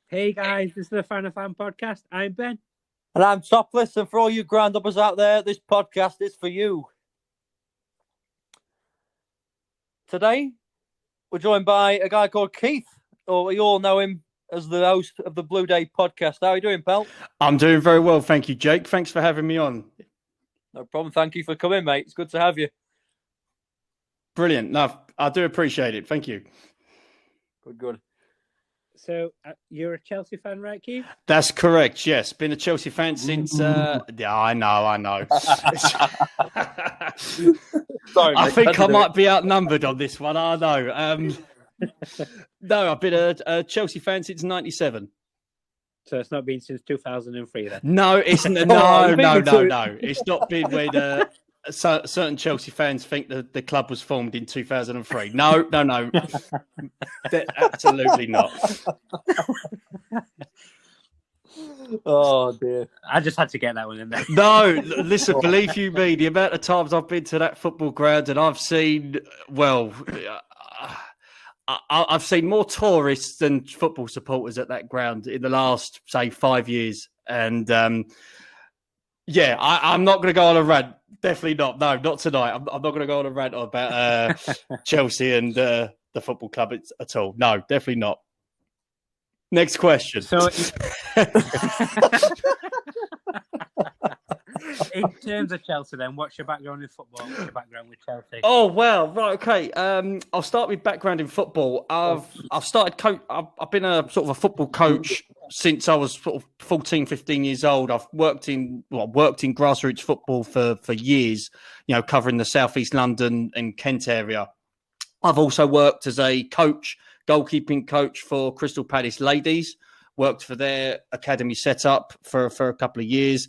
Hey guys, this is the FANA Fan Podcast. I'm Ben. And I'm Topless, and for all you Groundhoppers out there, this podcast is for you. Today, we're joined by a guy called Keith, or you all know him as the host of the Blue Day podcast. How are you doing, pal? I'm doing very well, thank you, Jake. Thanks for having me on. No problem. Thank you for coming, mate. It's good to have you. Brilliant. No, I do appreciate it. Thank you. Good. So, you're a Chelsea fan, right, Keith? That's correct, yes. Been a Chelsea fan since... Yeah, I know. Sorry, I think I might be outnumbered on this one, I know. No, I've been a Chelsea fan since 97. So it's not been since 2003 then? No, it's no. It's not been when certain Chelsea fans think the club was formed in 2003. No. Absolutely not. Oh, dear. I just had to get that one in there. No, listen, believe you me, the amount of times I've been to that football ground and I've seen, I've seen more tourists than football supporters at that ground in the last, say, 5 years. And, I'm not going to go on a rant. Definitely not. No, not tonight. I'm not going to go on a rant about Chelsea and the football club at all. No, definitely not. Next question. So, in terms of Chelsea, then, what's your background in football? What's your background with Chelsea? Oh well, right, okay. I'll start with background in football. I've started. I've been a sort of a football coach since I was sort of 14, 15 years old. I've worked in grassroots football for years. Covering the Southeast London and Kent area. I've also worked as a coach, goalkeeping coach for Crystal Palace Ladies. Worked for their academy setup for a couple of years.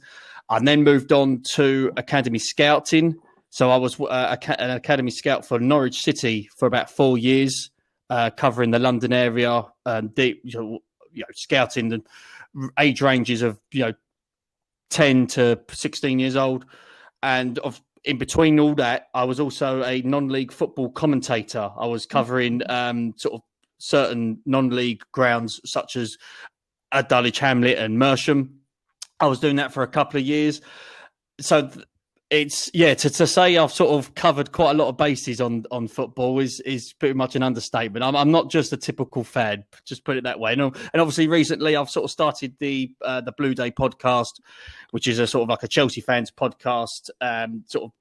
I then moved on to academy scouting. So I was an academy scout for Norwich City for about 4 years, covering the London area, scouting the age ranges of 10 to 16 years old. And in between all that, I was also a non-league football commentator. I was covering sort of certain non-league grounds such as Dulwich Hamlet and Mersham. I was doing that for a couple of years. So it's, to say I've sort of covered quite a lot of bases on football is pretty much an understatement. I'm not just a typical fan, just put it that way. And obviously recently I've sort of started the Blue Day podcast, which is a sort of like a Chelsea fans podcast, sort of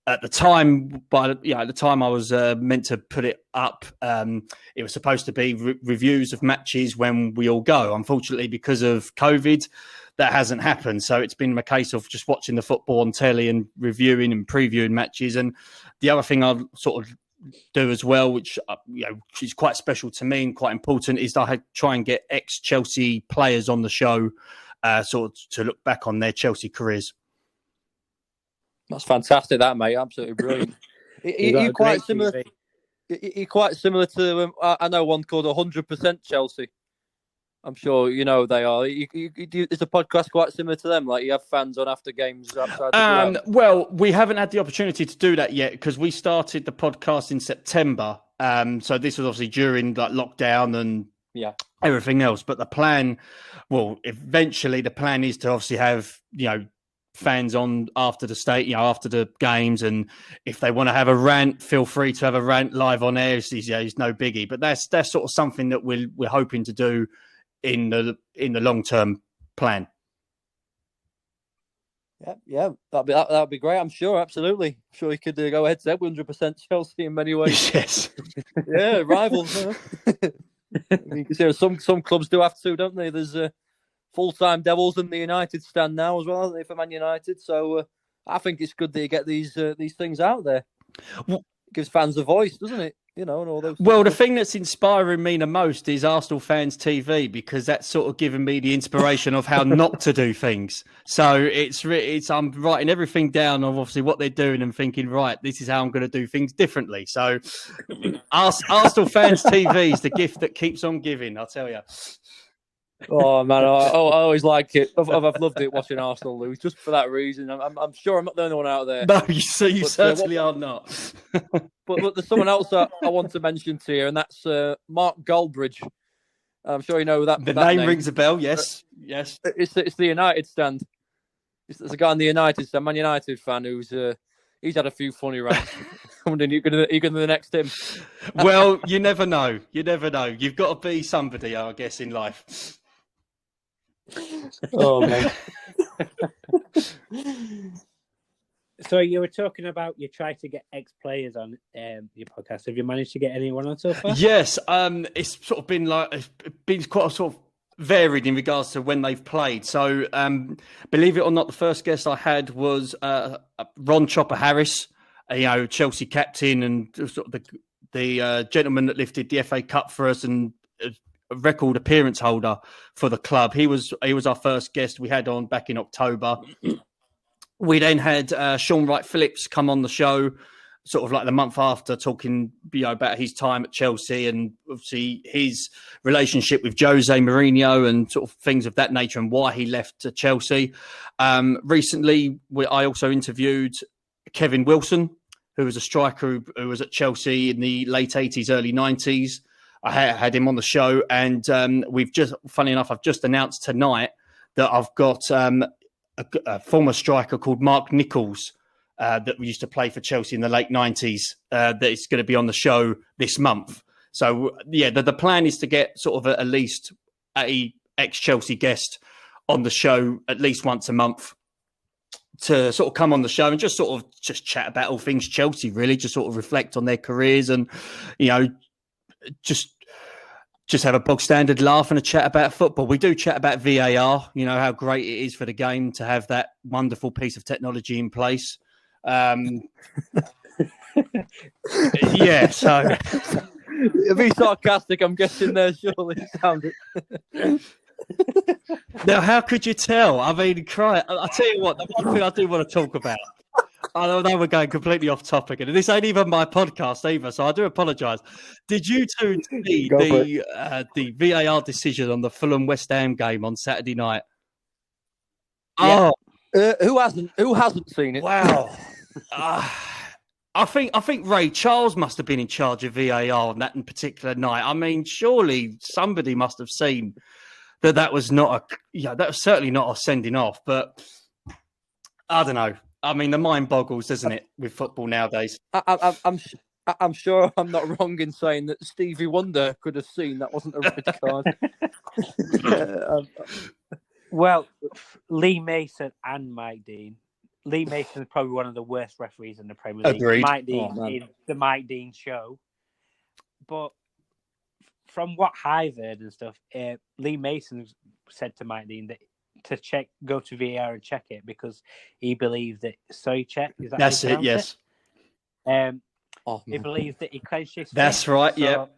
at the time, at the time I was meant to put it up. It was supposed to be reviews of matches when we all go. Unfortunately, because of COVID, that hasn't happened. So it's been a case of just watching the football on telly and reviewing and previewing matches. And the other thing I sort of do as well, which is quite special to me and quite important, is I try and get ex-Chelsea players on the show, sort of to look back on their Chelsea careers. That's fantastic, that, mate. Absolutely brilliant. You're quite similar. You're quite similar to, I know one called 100% Chelsea. I'm sure you know they are. Is the podcast quite similar to them? Like you have fans on after games outside the ground? Well, we haven't had the opportunity to do that yet because we started the podcast in September. So this was obviously during like lockdown and everything else. But the plan, eventually the plan is to obviously have fans on after after the games, and if they want to have a rant, feel free to have a rant live on air. It's no biggie. But that's sort of something that we're hoping to do in the long-term plan. Yeah, that'd be great. I'm sure, absolutely. I'm sure you could go ahead to 100% Chelsea in many ways. Yes. Yeah, rivals. You can see some clubs do have to, don't they? There's full-time Devils in the United stand now as well, aren't they, for Man United? So I think it's good that you get these things out there. It gives fans a voice, doesn't it? And all those. Well, the thing that's inspiring me the most is Arsenal Fans TV, because that's sort of given me the inspiration of how not to do things. So it's I'm writing everything down of obviously what they're doing and thinking, right, this is how I'm going to do things differently. So Arsenal Fans TV is the gift that keeps on giving, I'll tell you. Oh man, I always like it. I've loved it watching Arsenal lose just for that reason. I'm sure I'm not the only one out there. No, you certainly are not. But there's someone else I want to mention to you, and that's Mark Goldbridge. I'm sure you know that. The that name rings a bell. Yes, yes. It's the United stand. There's a guy in the United stand, Man United fan, who's he's had a few funny rants. I'm wondering, you gonna the next him? Well, you never know. You never know. You've got to be somebody, I guess, in life. Oh man. So you were talking about you try to get ex-players on your podcast. Have you managed to get anyone on so far? Yes, it's sort of been quite a sort of varied in regards to when they've played. So, believe it or not, the first guest I had was Ron Chopper Harris, Chelsea captain and sort of the gentleman that lifted the FA Cup for us and a record appearance holder for the club. He was our first guest we had on back in October. We then had Sean Wright Phillips come on the show, sort of like the month after, talking about his time at Chelsea and obviously his relationship with Jose Mourinho and sort of things of that nature and why he left Chelsea. Recently, I also interviewed Kevin Wilson, who was a striker who was at Chelsea in the late 80s, early 90s. I had him on the show, and funny enough, I've just announced tonight that I've got a former striker called Mark Nichols that used to play for Chelsea in the late 90s that is going to be on the show this month. So, yeah, the plan is to get sort of at least a ex-Chelsea guest on the show at least once a month to sort of come on the show and just chat about all things Chelsea, really, just sort of reflect on their careers and, just have a bog standard laugh and a chat about football. We do chat about VAR, how great it is for the game to have that wonderful piece of technology in place. Yeah, so be sarcastic, I'm guessing there, surely. Sounded. Now, how could you tell? I mean, I'll tell you what, the one thing I do want to talk about, I know we're going completely off topic, and this ain't even my podcast either, so I do apologise. Did you two see the VAR decision on the Fulham West Ham game on Saturday night? Yeah. Who hasn't seen it? Wow. I think Ray Charles must have been in charge of VAR on that in particular night. I mean, surely somebody must have seen that was not that was certainly not a sending off, but I don't know. I mean, the mind boggles, doesn't it, with football nowadays? I'm sure I'm not wrong in saying that Stevie Wonder could have seen that wasn't a red card. Well, Lee Mason and Mike Dean. Lee Mason is probably one of the worst referees in the Premier League. Agreed. Mike Dean in the Mike Dean show. But from what I've heard and stuff, Lee Mason said to Mike Dean that to go to VAR and check it because he believed that Soychek, is that that's it? Yes. He believes that he clenched his fist. That's right. So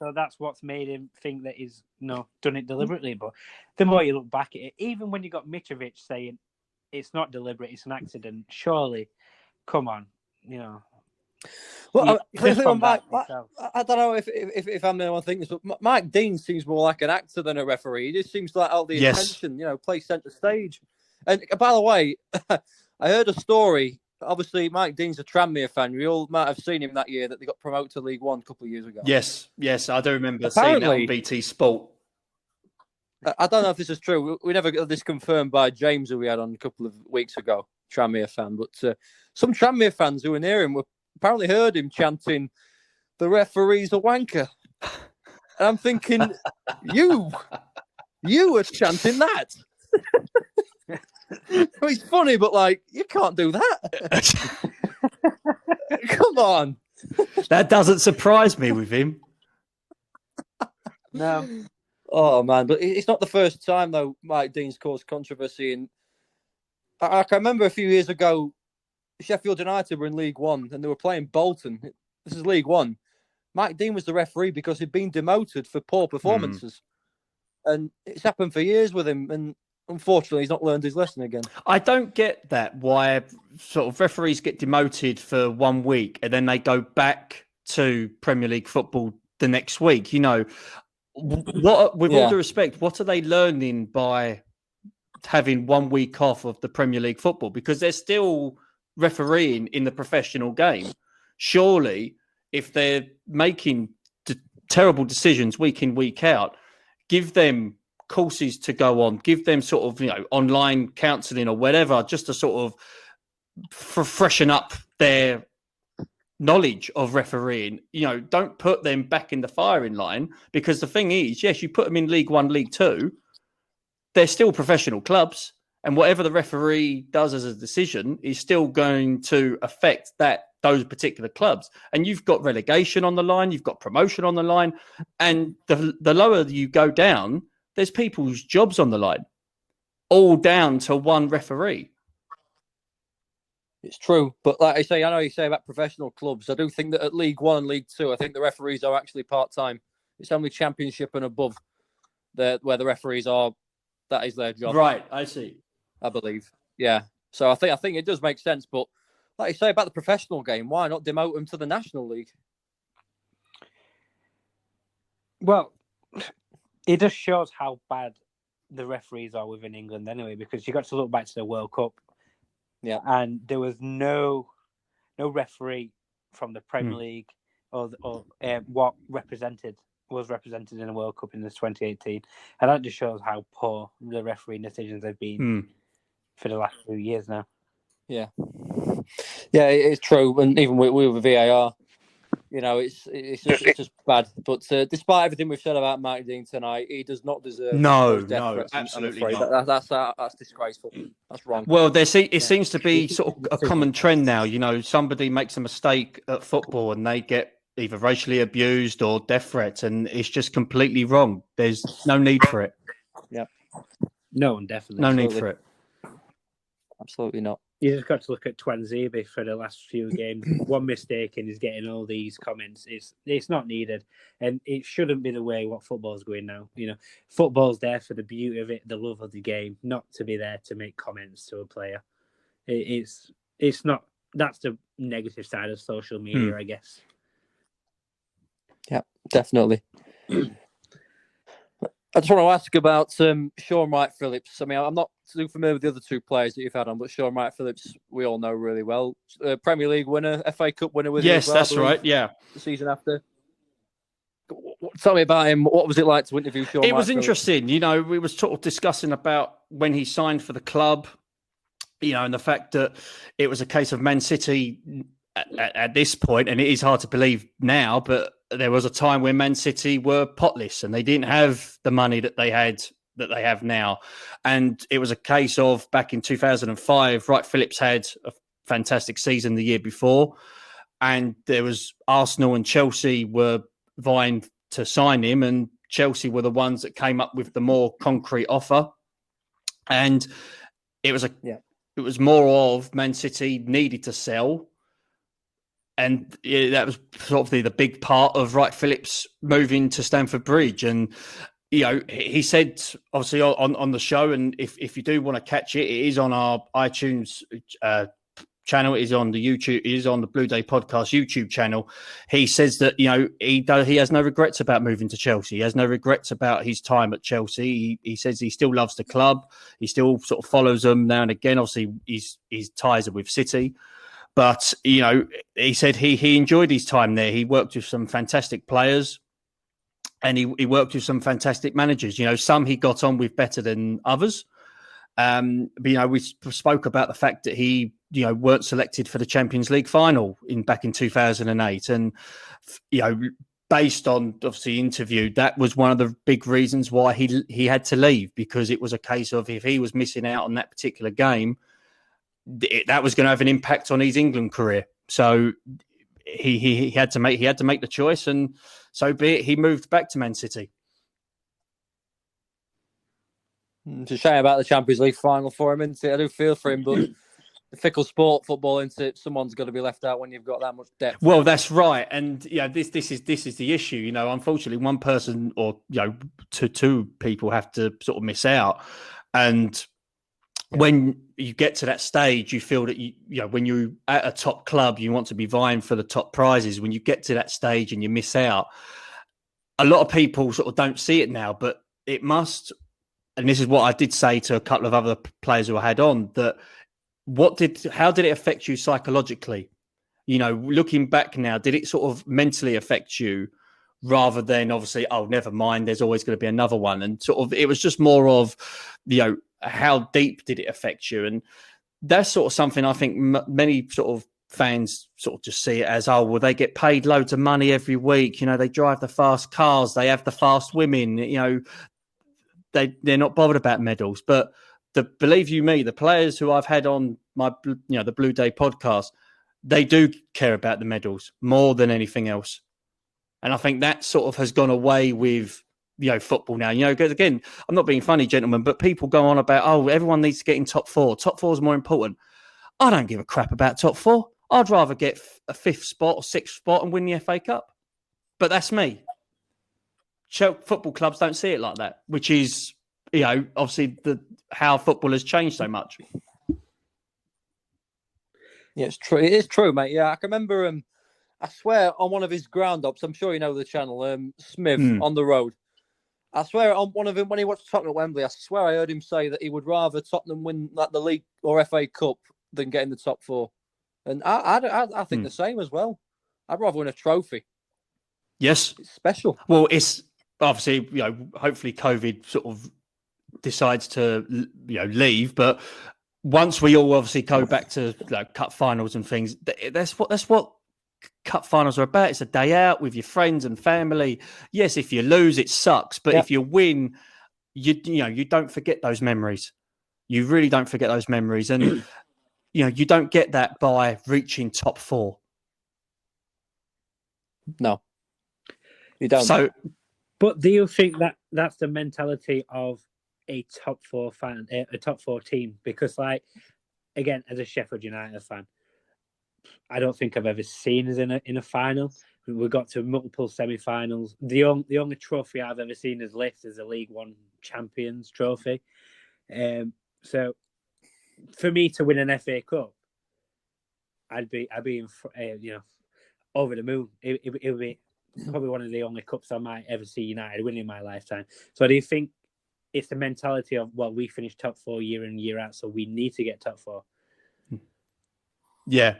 so that's what's made him think that he's done it deliberately. But the more you look back at it, even when you got Mitrovic saying it's not deliberate, it's an accident, surely, come on, Well, I don't know if I'm the one thinking this, but Mike Dean seems more like an actor than a referee. He just seems like all the attention, play centre stage. And by the way, I heard a story. Obviously, Mike Dean's a Tranmere fan. We all might have seen him that year that they got promoted to League One a couple of years ago. Yes, I do remember seeing that on BT Sport. I don't know if this is true. We never got this confirmed by James, who we had on a couple of weeks ago, Tranmere fan. But some Tranmere fans who were near him apparently heard him chanting, "The referee's a wanker." And I'm thinking, you were chanting that. It's funny, but you can't do that. Come on. That doesn't surprise me with him. No. Oh man, but it's not the first time though Mike Dean's caused controversy. And I can remember a few years ago, Sheffield United were in League One and they were playing Bolton. This is League One. Mike Dean was the referee because he'd been demoted for poor performances. And it's happened for years with him. And unfortunately, he's not learned his lesson again. I don't get that, why sort of referees get demoted for 1 week and then they go back to Premier League football the next week. What, with all due respect, what are they learning by having 1 week off of the Premier League football? Because they're still refereeing in the professional game. Surely, if they're making terrible decisions week in, week out, give them courses to go on, give them sort of, online counselling or whatever, just to sort of freshen up their knowledge of refereeing. Don't put them back in the firing line, because the thing is, yes, you put them in League One, League Two, they're still professional clubs, and whatever the referee does as a decision is still going to affect those particular clubs. And you've got relegation on the line, you've got promotion on the line, and the lower you go down, there's people's jobs on the line, all down to one referee. It's true, but like I say, I know you say about professional clubs. I do think that at League One and League Two, I think the referees are actually part-time. It's only Championship and above where the referees are. That is their job. Right, I see. I believe. Yeah. So I think it does make sense. But like you say about the professional game, why not demote them to the National League? Well, it just shows how bad the referees are within England anyway, because you got to look back to the World Cup. Yeah. And there was no referee from the Premier League or what was represented in the World Cup in this 2018. And that just shows how poor the refereeing decisions have been for the last few years now. Yeah. Yeah, it's true. And even with VAR, it's just bad. But despite everything we've said about Mike Dean tonight, he does not deserve those death threats. Absolutely not. That's disgraceful. That's wrong. Well, it seems to be sort of a common trend now. Somebody makes a mistake at football and they get either racially abused or death threats, and it's just completely wrong. There's no need for it. Yeah. No, definitely. No need for it. Absolutely not. You just got to look at Twanzebe for the last few games. One mistake and he's getting all these comments. It's not needed, and it shouldn't be the way what football's going now. Football's there for the beauty of it, the love of the game, not to be there to make comments to a player. It's not. That's the negative side of social media, I guess. Yeah, definitely. I just want to ask about Sean Wright-Phillips. I mean, I'm not too familiar with the other two players that you've had on, but Sean Wright-Phillips, we all know really well. Premier League winner, FA Cup winner with Yes, that's right, yeah. The season after. Tell me about him. What was it like to interview Sean Wright-Phillips? It was interesting. We were sort of discussing about when he signed for the club, and the fact that it was a case of Man City at this point, and it is hard to believe now, but there was a time when Man City were potless and they didn't have the money that they have now. And it was a case of back in 2005, Wright-Phillips had a fantastic season the year before, and there was Arsenal and Chelsea were vying to sign him, and Chelsea were the ones that came up with the more concrete offer. And it was more of Man City needed to sell. And that was sort of the big part of Wright-Phillips moving to Stamford Bridge. And, he said, obviously, on the show, and if you do want to catch it, it is on our iTunes channel, it is on the YouTube, it is on the Blue Day Podcast YouTube channel. He says that, he has no regrets about moving to Chelsea. He has no regrets about his time at Chelsea. He says he still loves the club. He still sort of follows them now and again. Obviously, his ties are with City. But, he said he enjoyed his time there. He worked with some fantastic players and he worked with some fantastic managers. Some he got on with better than others. But, we spoke about the fact that he, weren't selected for the Champions League final back in 2008. And, based on, obviously, interview, that was one of the big reasons why he had to leave, because it was a case of if he was missing out on that particular game, that was going to have an impact on his England career. So he had to make the choice, and so be it. He moved back to Man City. It's a shame about the Champions League final for him, isn't it? I do feel for him, but the fickle sport, football, isn't it? Someone's got to be left out when you've got that much depth. Well, that's right, and this is the issue. Unfortunately, one person or two people have to sort of miss out, and when you get to that stage, you feel that when you're at a top club, you want to be vying for the top prizes. When you get to that stage and you miss out, a lot of people sort of don't see it now, but it must. And this is what I did say to a couple of other players who I had on, that how did it affect you psychologically? Looking back now, did it sort of mentally affect you rather than obviously, oh, never mind, there's always going to be another one. And sort of, it was just more of, how deep did it affect you? And that's sort of something I think many sort of fans sort of just see it as, oh, well, they get paid loads of money every week. They drive the fast cars, they have the fast women, they're not bothered about medals. But believe you me, the players who I've had on my, the Blue Day podcast, they do care about the medals more than anything else. And I think that sort of has gone away with, football now. Because again, I'm not being funny, gentlemen, but people go on about, oh, everyone needs to get in top four. Top four is more important. I don't give a crap about top four. I'd rather get a 5th spot or 6th spot and win the FA Cup. But that's me. Football clubs don't see it like that, which is, obviously how football has changed so much. Yeah, it's true. It is true, mate. Yeah, I can remember, I swear, on one of his Groundhoppers, I'm sure you know the channel, Smith, on the road. I swear, on one of them, when he watched Tottenham at Wembley, I swear I heard him say that he would rather Tottenham win the league or FA Cup than get in the top 4. And I think the same as well. I'd rather win a trophy. Yes. It's special. Well, it's obviously, hopefully COVID sort of decides to, leave. But once we all obviously go back to cup finals and things, that's what cup finals are about. It's a day out with your friends and family. Yes, if you lose, it sucks. But if you win, you don't forget those memories. You really don't forget those memories. And, you don't get that by reaching top 4. No, you don't. So, but do you think that that's the mentality of a top 4 fan, a top 4 team? Because, again, as a Sheffield United fan, I don't think I've ever seen us in a final. We got to multiple semi-finals. The only trophy I've ever seen us lift is a League One Champions trophy. So, for me to win an FA Cup, I'd be over the moon. It would be probably one of the only cups I might ever see United win in my lifetime. So do you think it's the mentality of, well, we finish top 4 year in, year out, so we need to get top 4? Yeah.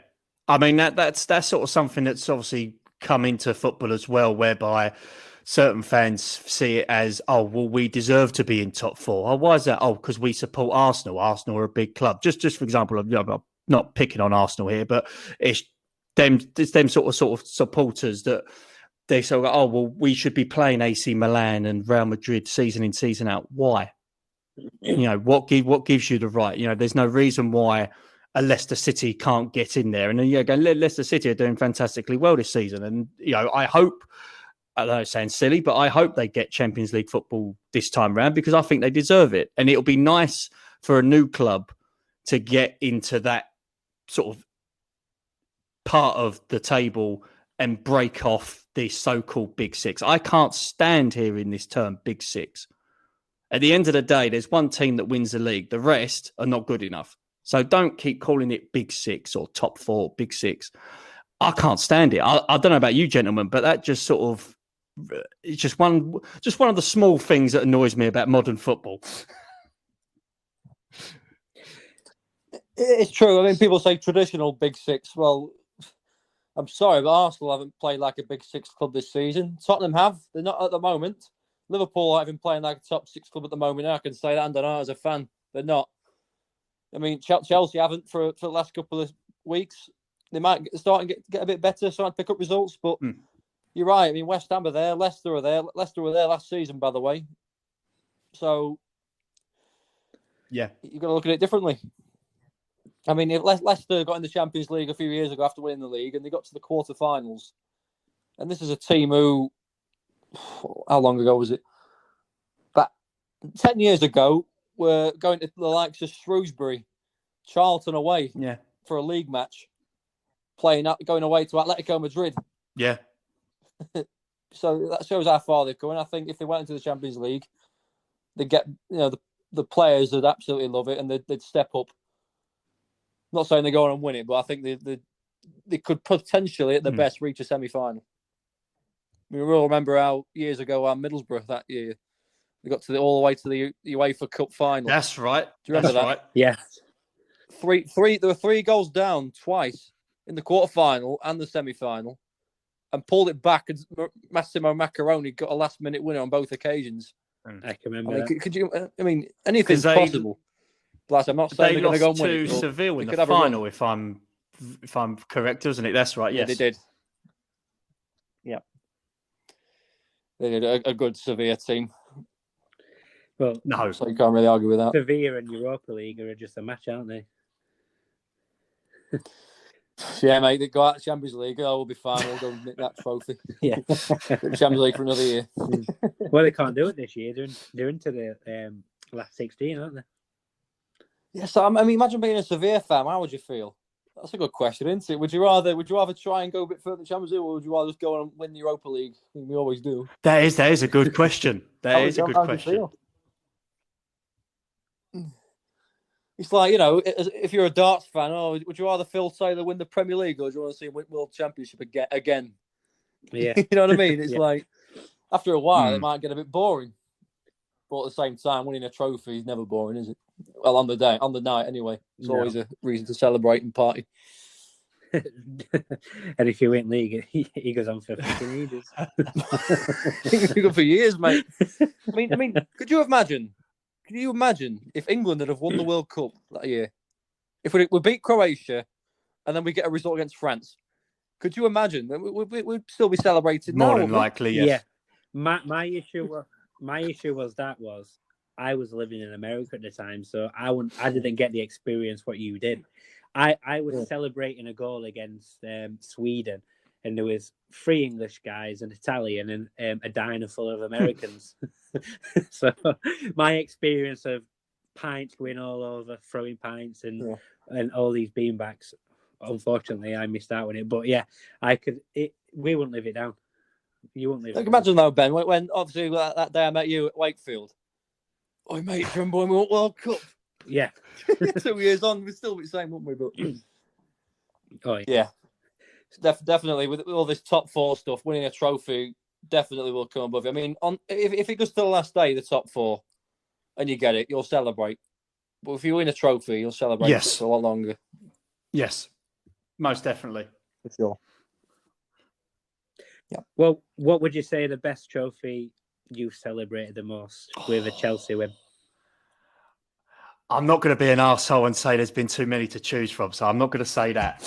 I mean, that's sort of something that's obviously come into football as well, whereby certain fans see it as, oh, well, we deserve to be in top 4. Oh, why is that? Oh, because we support Arsenal. Arsenal are a big club. Just for example, I'm not picking on Arsenal here, but it's them sort of supporters that they say, oh, well, we should be playing AC Milan and Real Madrid season in, season out. Why? What gives you the right? There's no reason why a Leicester City can't get in there. And then Leicester City are doing fantastically well this season. And, I hope, I know it sounds silly, but I hope they get Champions League football this time round because I think they deserve it. And it'll be nice for a new club to get into that sort of part of the table and break off the so-called Big Six. I can't stand hearing this term Big Six. At the end of the day, there's one team that wins the league. The rest are not good enough. So don't keep calling it Big Six or top 4, Big Six. I can't stand it. I don't know about you, gentlemen, but that just sort of, it's just one of the small things that annoys me about modern football. It's true. I mean, people say traditional Big Six. Well, I'm sorry, but Arsenal haven't played like a Big Six club this season. Tottenham have. They're not at the moment. Liverpool haven't been playing like a top 6 club at the moment. I can say that, and I know as a fan, they're not. I mean, Chelsea haven't for the last couple of weeks. They might start to get a bit better, starting to pick up results. But you're right. I mean, West Ham are there. Leicester are there. Leicester were there last season, by the way. So, yeah, you've got to look at it differently. I mean, if Leicester got in the Champions League a few years ago after winning the league, and they got to the quarterfinals, and this is a team who, how long ago was it? But 10 years ago, were going to the likes of Shrewsbury, Charlton away for a league match, going away to Atletico Madrid. Yeah. So that shows how far they're going. I think if they went into the Champions League, they'd get, the players would absolutely love it and they'd step up. I'm not saying they go on and win it, but I think they could potentially, at the best, reach a semi-final. We all remember how years ago, our Middlesbrough that year, they got all the way to the UEFA Cup final. That's right. Do you remember that? Right. Yeah. There were 3 goals down twice in the quarterfinal and the semi-final, and pulled it back, and Massimo Macaroni got a last-minute winner on both occasions. I can remember that. Could you? I mean, anything's possible. Plus, I'm not saying they they're going to go lost and win to it, Seville in the final, if I'm correct, isn't it? That's right. Yes, they did. Yeah, they did a good Sevilla team. Well, no, so you can't really argue with that. Sevilla and Europa League are just a match, aren't they? Yeah, mate, they go out of the Champions League. Oh, we'll be fine. We'll go and nick that trophy. Yeah, Champions League for another year. Well, they can't do it this year. They're into the last 16, aren't they? Yeah, so I mean, imagine being a Sevilla fan. How would you feel? That's a good question, isn't it? Would you rather try and go a bit further in the Champions League, or would you rather just go and win the Europa League? I think we always do. That is a good question. That is a good question. It's like, you know, if you're a darts fan, would you rather Phil Taylor win the Premier League, or do you want to see him win World Championship again? Yeah. You know what I mean? It's like, after a while, it might get a bit boring. But at the same time, winning a trophy is never boring, is it? Well, on the night, anyway. It's always a reason to celebrate and party. And if you win league, he goes on for fucking ages. He's been good for years, mate. I mean, could you imagine if England had have won the World Cup that year? If we beat Croatia and then we get a result against France, could you imagine? We'd still be celebrating more now, than likely. Yes. Yeah. My issue was I was living in America at the time, so I didn't get the experience what you did. I was celebrating a goal against Sweden, and there was 3 English guys, an Italian, and a diner full of Americans. So my experience of pints going all over, throwing pints and all these beanbags, unfortunately, I missed out on it. But yeah, we wouldn't live it down. You wouldn't live it down. Imagine though, Ben, when obviously that day I met you at Wakefield. Oh, mate, do you remember when we won World Cup? Yeah. 2 years on, we'd still be the same, wouldn't we? But yeah. Definitely with all this top 4 stuff, winning a trophy definitely will come above you. I mean, if it goes to the last day, the top 4, and you get it, you'll celebrate. But if you win a trophy, you'll celebrate for a lot longer. Yes, most definitely. For sure. Yeah. Well, what would you say the best trophy you've celebrated the most with a Chelsea win? I'm not going to be an arsehole and say there's been too many to choose from, so I'm not going to say that.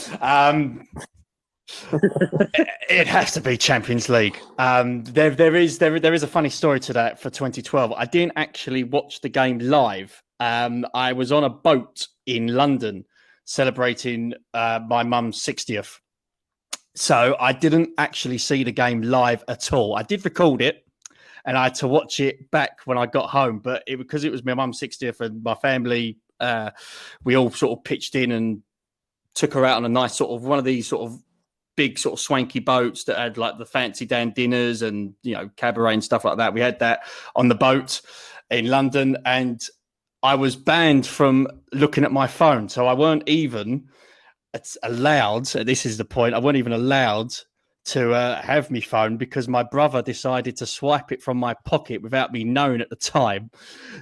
It has to be Champions League. There is a funny story to that for 2012. I didn't actually watch the game live. I was on a boat in London celebrating my mum's 60th. So I didn't actually see the game live at all. I did record it, and I had to watch it back when I got home. But because it was my mum's 60th and my family, we all sort of pitched in and took her out on a nice sort of one of these sort of big sort of swanky boats that had like the fancy Dan dinners and, you know, cabaret and stuff like that. We had that on the boat in London, and I was banned from looking at my phone. So I weren't even allowed, this is the point, I weren't even allowed to have my phone because my brother decided to swipe it from my pocket without me knowing at the time.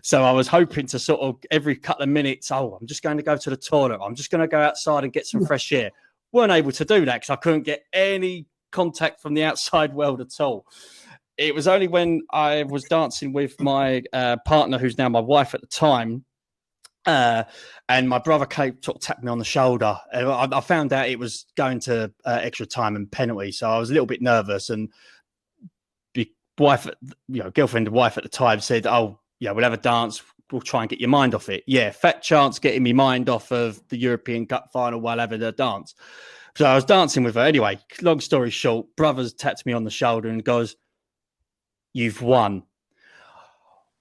So I was hoping to sort of every couple of minutes, I'm just going to go to the toilet. I'm just going to go outside and get some fresh air. Weren't able to do that because I couldn't get any contact from the outside world at all. It was only when I was dancing with my partner, who's now my wife at the time, and my brother came, sort of tapped me on the shoulder. I found out it was going to extra time and penalty, so I was a little bit nervous. And girlfriend and wife at the time said, "Oh, yeah, we'll have a dance. We'll try and get your mind off it." Yeah, fat chance getting me mind off of the European Cup final while having a dance. So I was dancing with her. Anyway, long story short, brother's tapped me on the shoulder and goes, "You've won."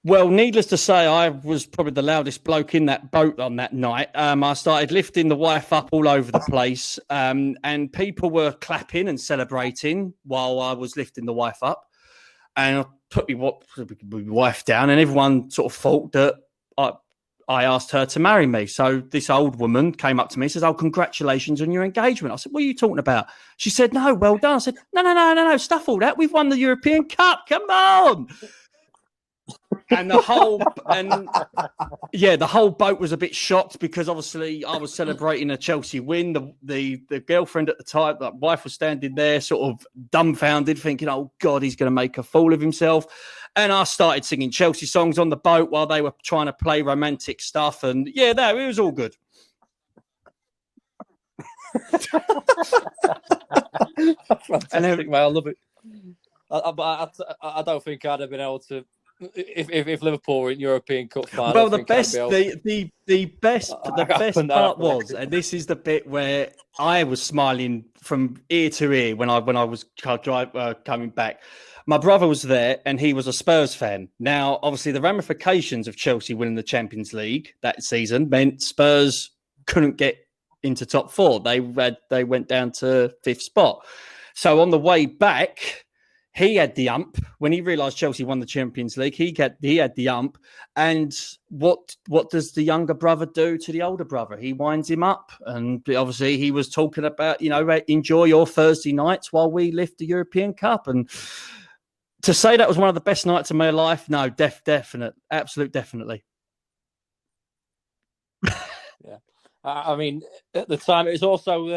Well, needless to say, I was probably the loudest bloke in that boat on that night. I started lifting the wife up all over the place, and people were clapping and celebrating while I was lifting the wife up. And I put my wife down, and everyone sort of thought that I asked her to marry me. So this old woman came up to me and says, "Oh, congratulations on your engagement." I said, "What are you talking about?" She said, "No, well done." I said, No, stuff all that. We've won the European Cup. Come on. And the whole boat was a bit shocked because obviously I was celebrating a Chelsea win. The girlfriend at the time, the wife, was standing there sort of dumbfounded, thinking, oh God, he's going to make a fool of himself. And I started singing Chelsea songs on the boat while they were trying to play romantic stuff. And yeah, no, it was all good. Fantastic, mate. I love it. I don't think I'd have been able to if Liverpool were in European Cup final. Well, the best part was, and this is the bit where I was smiling from ear to ear when I was coming back. My brother was there, and he was a Spurs fan. Now, obviously, the ramifications of Chelsea winning the Champions League that season meant Spurs couldn't get into top four. They went down to fifth spot. So on the way back, he had the ump when he realised Chelsea won the Champions League. He had the ump, and what does the younger brother do to the older brother? He winds him up, and obviously he was talking about, enjoy your Thursday nights while we lift the European Cup. And to say that was one of the best nights of my life, no, definitely. Yeah, I mean, at the time it was also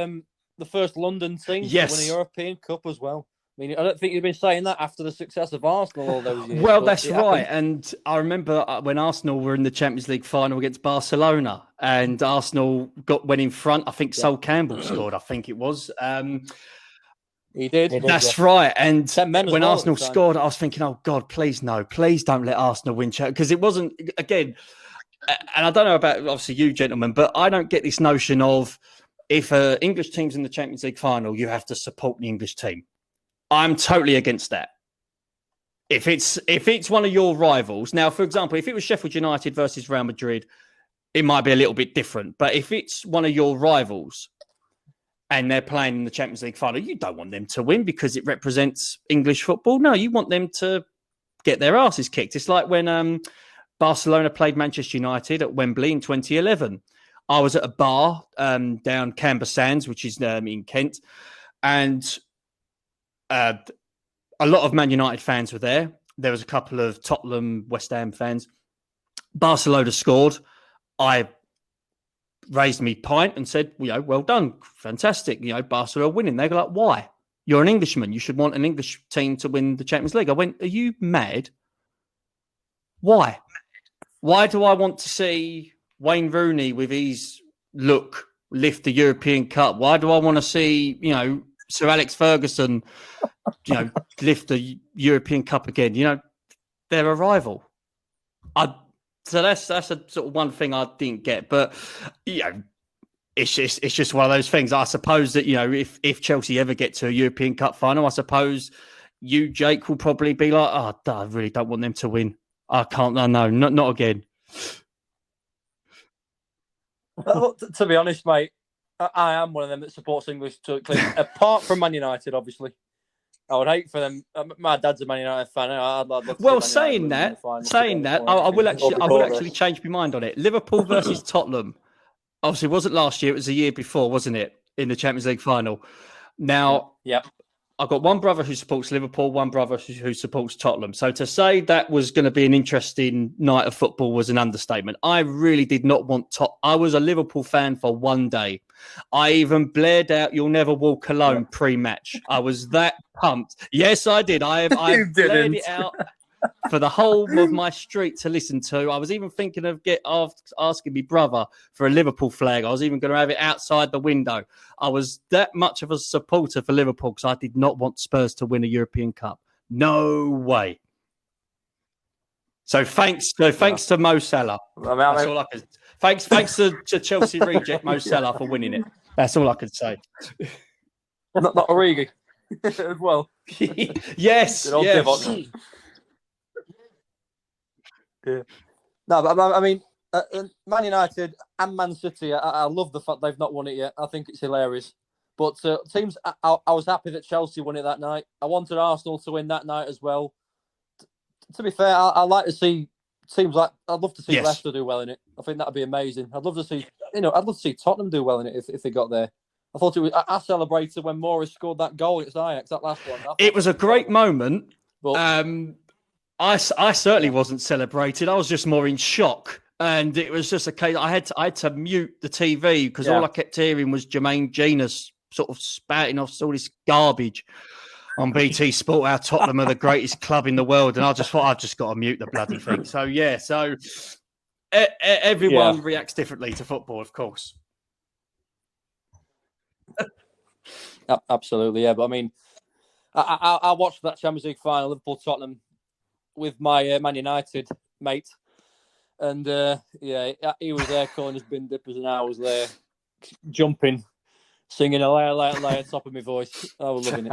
the first London team to win a European Cup as well. I mean, I don't think you've been saying that after the success of Arsenal all those years. Well, that's right. And I remember when Arsenal were in the Champions League final against Barcelona, and Arsenal went in front. I think Sol Campbell scored. I think it was. He did. That's right. And when Arsenal scored, I was thinking, oh God, please no, please don't let Arsenal win, because it wasn't, again. And I don't know about obviously you gentlemen, but I don't get this notion of if an English team's in the Champions League final, you have to support the English team. I'm totally against that. If it's one of your rivals, now, for example, if it was Sheffield United versus Real Madrid, it might be a little bit different. But if it's one of your rivals and they're playing in the Champions League final, you don't want them to win because it represents English football. No, you want them to get their asses kicked. It's like when Barcelona played Manchester United at Wembley in 2011. I was at a bar down Camber Sands, which is in Kent, and a lot of Man United fans were there. There was a couple of Tottenham, West Ham fans. Barcelona scored. I raised me pint and said, well done, fantastic. Barcelona winning. They go like, why? You're an Englishman. You should want an English team to win the Champions League. I went, are you mad? Why? Why do I want to see Wayne Rooney with his look lift the European Cup? Why do I want to see, Sir Alex Ferguson, lift the European Cup again? They're a rival. So that's a sort of one thing I didn't get. But it's just one of those things. I suppose that if Chelsea ever get to a European Cup final, I suppose you, Jake, will probably be like, oh, I really don't want them to win. I can't. No, not again. Well, to be honest, mate, I am one of them that supports English to apart from Man United, obviously. I would hate for them. My dad's a Man United fan. I'd love to well, saying that, I will actually change my mind on it. Liverpool versus Tottenham. Obviously, it wasn't last year. It was the year before, wasn't it? In the Champions League final. Now, I've got one brother who supports Liverpool, one brother who supports Tottenham. So to say that was going to be an interesting night of football was an understatement. I really did not want I was a Liverpool fan for one day. I even blared out "You'll Never Walk Alone" pre-match. I was that pumped. Yes, I did. I blared it out for the whole of my street to listen to. I was even thinking of asking my brother for a Liverpool flag. I was even going to have it outside the window. I was that much of a supporter for Liverpool because I did not want Spurs to win a European Cup. No way. So thanks to Mo Salah. That's all I could. Thanks to Chelsea reject Mo Salah for winning it. That's all I could say. Not Origi as well. Yes. Yeah. No, but I mean, Man United and Man City, I love the fact they've not won it yet. I think it's hilarious. But teams, I was happy that Chelsea won it that night. I wanted Arsenal to win that night as well. To be fair, I like to see teams like, I'd love to see Leicester do well in it. I think that'd be amazing. I'd love to see, I'd love to see Tottenham do well in it if they got there. I thought it was. I celebrated when Morris scored that goal against Ajax, that last one. It was a great moment. But, I certainly wasn't celebrated. I was just more in shock. And it was just a case, I had to mute the TV because all I kept hearing was Jermaine Genius sort of spouting off all this garbage on BT Sport, how Tottenham are the greatest club in the world. And I just thought, I've just got to mute the bloody thing. So, everyone reacts differently to football, of course. Absolutely, yeah. But I mean, I watched that Champions League final, Liverpool-Tottenham, with my Man United mate. And, he was there calling us bin dippers and I was there jumping, singing a lay top of my voice. I was loving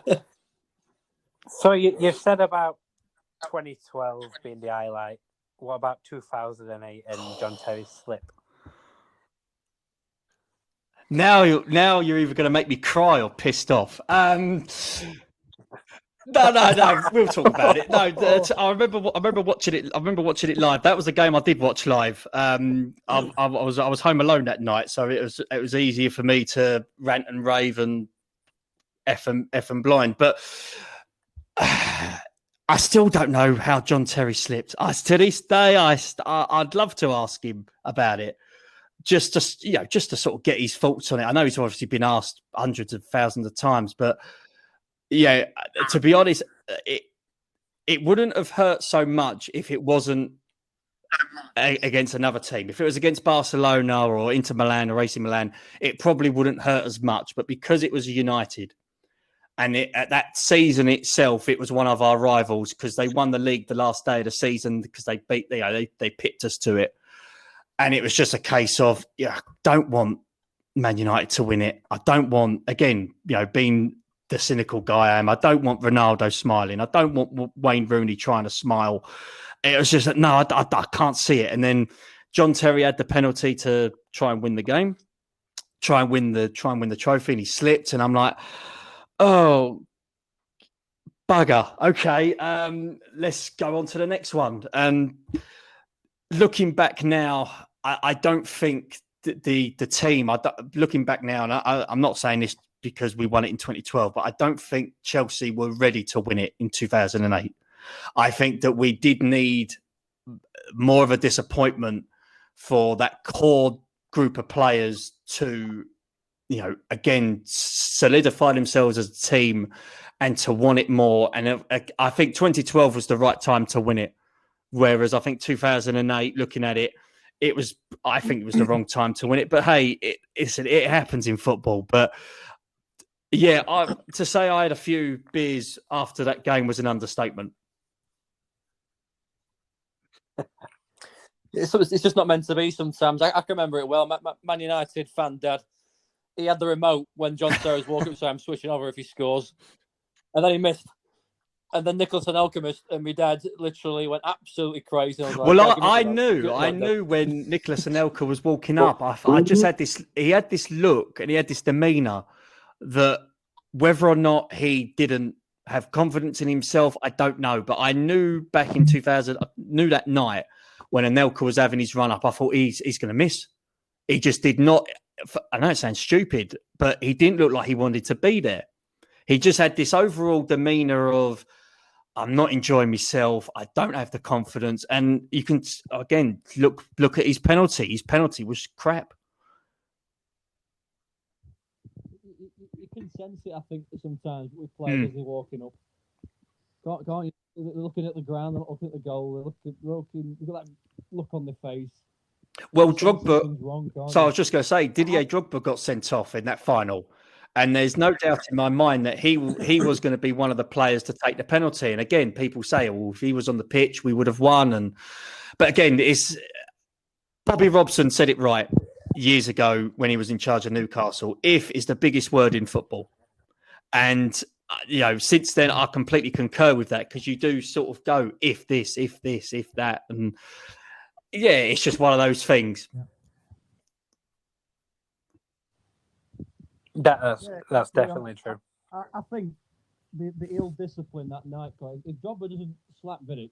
it. So you've said about 2012 being the highlight. What about 2008 and John Terry's slip? Now you're either going to make me cry or pissed off. No. We'll talk about it. No, I remember watching it. I remember watching it live. That was a game I did watch live. I was home alone that night, so it was easier for me to rant and rave and f and blind. But I still don't know how John Terry slipped. To this day, I'd love to ask him about it. Just to sort of get his thoughts on it. I know he's obviously been asked hundreds of thousands of times, but yeah, to be honest, it wouldn't have hurt so much if it wasn't against another team. If it was against Barcelona or Inter Milan or AC Milan, it probably wouldn't hurt as much. But because it was United, and at that season itself, it was one of our rivals because they won the league the last day of the season because they beat they pipped us to it. And it was just a case of, I don't want Man United to win it. I don't want, again, being the cynical guy I am, I don't want Ronaldo smiling. I don't want Wayne Rooney trying to smile. It was just that, no, I can't see it. And then John Terry had the penalty to try and win the game, try and win the trophy, and he slipped. And I'm like, oh, bugger. Okay, let's go on to the next one. And looking back now, I don't think the team. Looking back now, and I'm not saying this because we won it in 2012, but I don't think Chelsea were ready to win it in 2008. I think that we did need more of a disappointment for that core group of players to, again, solidify themselves as a team and to want it more. And I think 2012 was the right time to win it. Whereas I think 2008, looking at it, I think it was the wrong time to win it. But hey, it happens in football. But yeah, to say I had a few beers after that game was an understatement. It's just not meant to be sometimes. I can remember it well. Man United fan dad, he had the remote when John Terry's walking up, so I'm switching over if he scores. And then he missed. And then Nicholas Anelka missed, and my dad literally went absolutely crazy. I knew when Nicholas Anelka was walking up, I just had he had this look and he had this demeanour that whether or not he didn't have confidence in himself, I don't know. But I knew back in 2000, I knew that night when Anelka was having his run up, I thought he's going to miss. He just did not. I know it sounds stupid, but he didn't look like he wanted to be there. He just had this overall demeanour of, I'm not enjoying myself. I don't have the confidence. And you can, again, look at his penalty. His penalty was crap. You can sense it, I think, sometimes with players as they're walking up. Can't you? They're looking at the ground, they're looking at the goal, they've got that look on their face. Well, Drogba, so I was just going to say, Didier Drogba got sent off in that final. And there's no doubt in my mind that he was going to be one of the players to take the penalty. And again, people say, well, if he was on the pitch, we would have won. But again, Bobby Robson said it right years ago when he was in charge of Newcastle. If is the biggest word in football. And, since then, I completely concur with that because you do sort of go, if this, if that. And yeah, it's just one of those things. Yeah. That's definitely true. I think the ill discipline that night, if Drogba doesn't slap Vidic,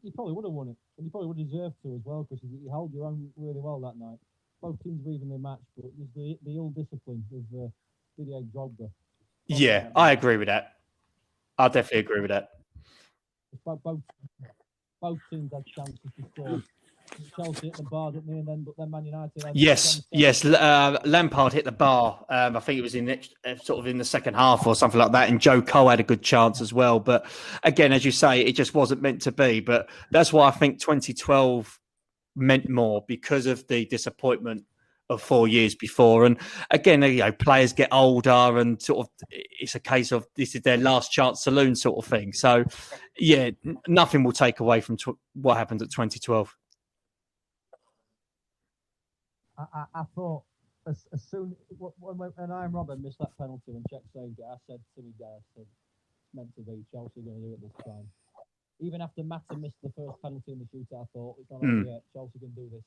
you probably would have won it, and you probably would have deserved to as well because you held your own really well that night. Both teams were even their match, but it was the ill discipline of Didier Drogba. Yeah, I agree with that. I definitely agree with that. Both teams had chances to score. Chelsea hit the bar, didn't they? But then Man United had Yes. Lampard hit the bar. I think it was in sort of in the second half or something like that, and Joe Cole had a good chance as well. But again, as you say, it just wasn't meant to be. But that's why I think 2012 meant more, because of the disappointment of 4 years before. And again, players get older, and sort of it's a case of this is their last chance saloon sort of thing. So, yeah, nothing will take away from what happened at 2012. I thought as soon when Ian Robben missed that penalty and Czech saved it, I said to me, it's meant to be. Chelsea going to do it this time. Even after Mata missed the first penalty in the shootout, I thought it's not over yet. Chelsea can do this.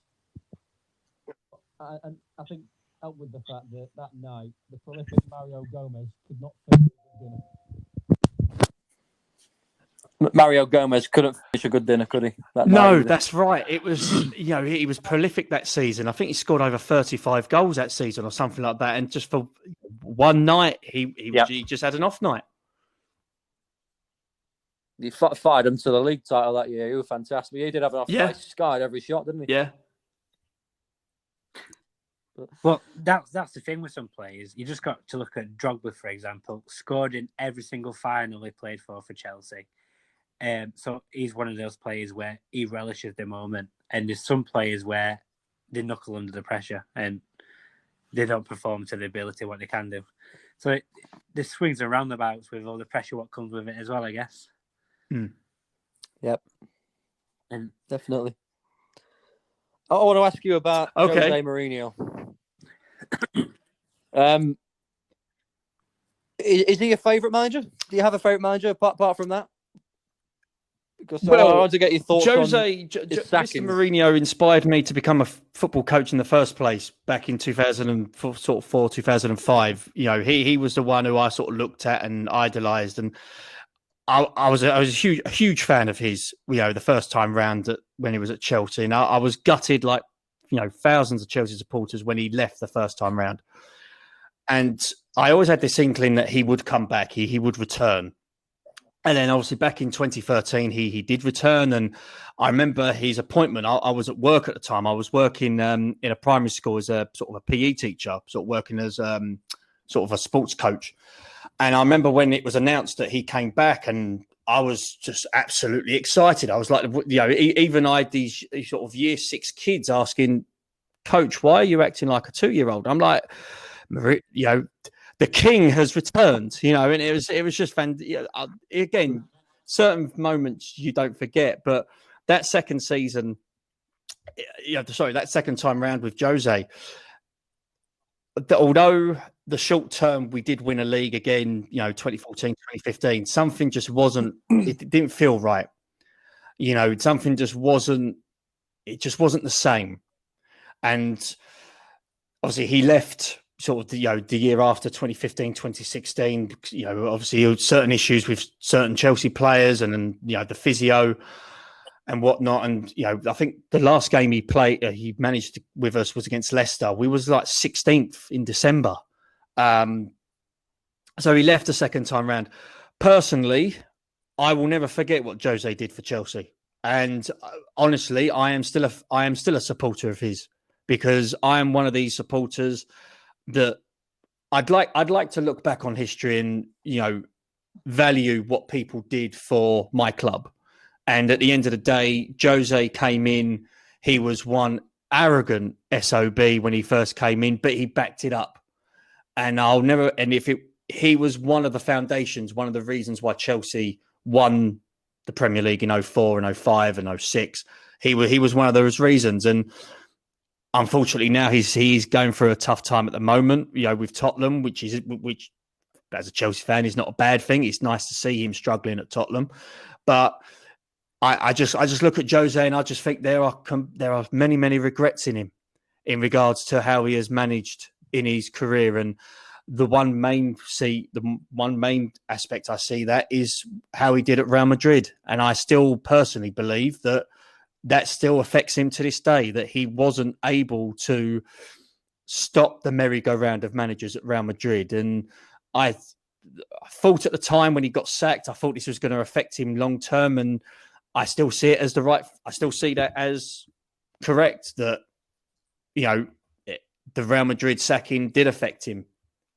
And I think helped with the fact that that night the prolific Mario Gomez could not finish dinner. Mario Gomez couldn't finish a good dinner, could he? No, that's right. It was, he was prolific that season. I think he scored over 35 goals that season or something like that. And just for one night, he just had an off night. He fired him to the league title that year. He was fantastic. He did have an off night. He skied every shot, didn't he? Yeah. Well, that's the thing with some players. You just got to look at Drogba, for example, scored in every single final he played for Chelsea. So he's one of those players where he relishes the moment, and there's some players where they knuckle under the pressure and they don't perform to the ability what they can do. So the swings and roundabouts with all the pressure what comes with it as well, I guess. Yep, and definitely. I want to ask you about Jose Mourinho. Is he your favourite manager? Do you have a favourite manager apart from that? Because I want to get your thoughts on Mr. Mourinho inspired me to become a football coach in the first place back in 2004, 2005. He was the one who I sort of looked at and idolised, and I was a huge fan of his. The first time round when he was at Chelsea, and I was gutted, like thousands of Chelsea supporters, when he left the first time round. And I always had this inkling that he would come back, he would return. And then obviously back in 2013, he did return. And I remember his appointment. I was at work at the time. I was working in a primary school as a sort of a PE teacher, sort of working as sort of a sports coach. And I remember when it was announced that he came back, and I was just absolutely excited. I was like, even I had these sort of year 6 kids asking, "Coach, why are you acting like a 2-year-old?" I'm like, the king has returned, and it was just again, certain moments you don't forget. But that second season, that second time round with Jose, although the short term we did win a league again, 2014, 2015, something just wasn't, it didn't feel right. Something just wasn't, it just wasn't the same. And obviously he left sort of the year after 2015, 2016, obviously certain issues with certain Chelsea players and the physio and whatnot. And, I think the last game he played, he managed with us was against Leicester. We was like 16th in December. So he left the second time round. Personally, I will never forget what Jose did for Chelsea. And honestly, I am still a supporter of his, because I am one of these supporters that I'd like to look back on history and, value what people did for my club. And at the end of the day, Jose came in, he was one arrogant SOB when he first came in, but he backed it up. And he was one of the foundations, one of the reasons why Chelsea won the Premier League in 04 and 05 and 06. He was one of those reasons. And unfortunately, now he's going through a tough time at the moment, with Tottenham, which as a Chelsea fan is not a bad thing. It's nice to see him struggling at Tottenham, but I just look at Jose and I just think there are many, many regrets in him in regards to how he has managed in his career. And the one main aspect I see that is how he did at Real Madrid, and I still personally believe that still affects him to this day, that he wasn't able to stop the merry-go-round of managers at Real Madrid. And I thought at the time when he got sacked, I thought this was going to affect him long term, and I still see it as I still see that as correct, that, the Real Madrid sacking did affect him.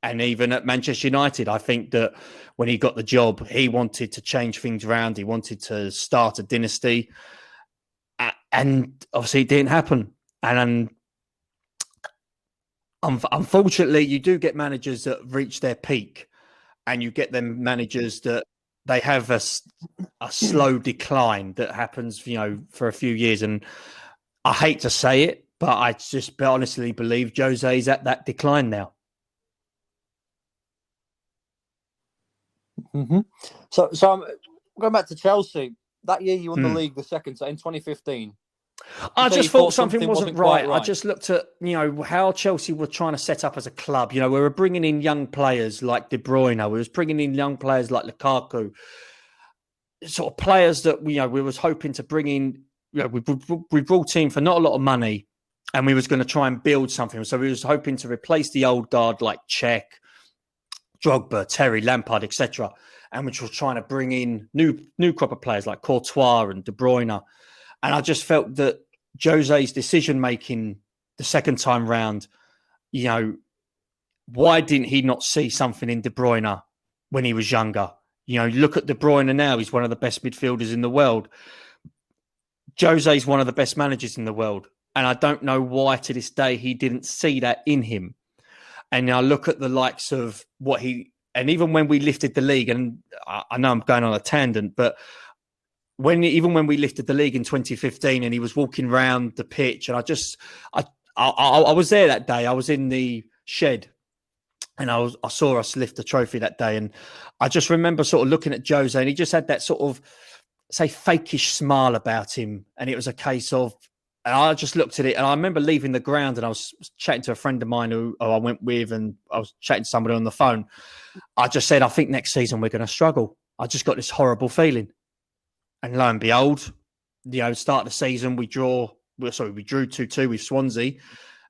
And even at Manchester United, I think that when he got the job, he wanted to change things around. He wanted to start a dynasty. And obviously it didn't happen. And unfortunately, you do get managers that reach their peak, and you get them managers that they have a slow decline that happens, for a few years. And I hate to say it, but I just honestly believe Jose's at that decline now. Mm-hmm. So I'm going back to Chelsea. That year you won the league the second time in 2015. I just thought something wasn't right. I just looked at, how Chelsea were trying to set up as a club. We were bringing in young players like De Bruyne. We was bringing in young players like Lukaku. Sort of players that, we was hoping to bring in. We brought in for not a lot of money, and we was going to try and build something. So we was hoping to replace the old guard like Cech, Drogba, Terry, Lampard, etc. And which was trying to bring in new crop of players like Courtois and De Bruyne. And I just felt that Jose's decision-making the second time round, why didn't he not see something in De Bruyne when he was younger? Look at De Bruyne now. He's one of the best midfielders in the world. Jose's one of the best managers in the world. And I don't know why to this day he didn't see that in him. And I look at the likes of and even when we lifted the league, and I know I'm going on a tangent, but even when we lifted the league in 2015 and he was walking around the pitch, and I was there that day. I was in the shed and I saw us lift the trophy that day. And I just remember sort of looking at Jose, and he just had that sort of, say, fakish smile about him. And it was a case of, and I just looked at it, and I remember leaving the ground, and I was chatting to a friend of mine who I went with, and I was chatting to somebody on the phone. I just said, I think next season we're going to struggle. I just got this horrible feeling. And lo and behold, start of the season, we drew 2-2 with Swansea,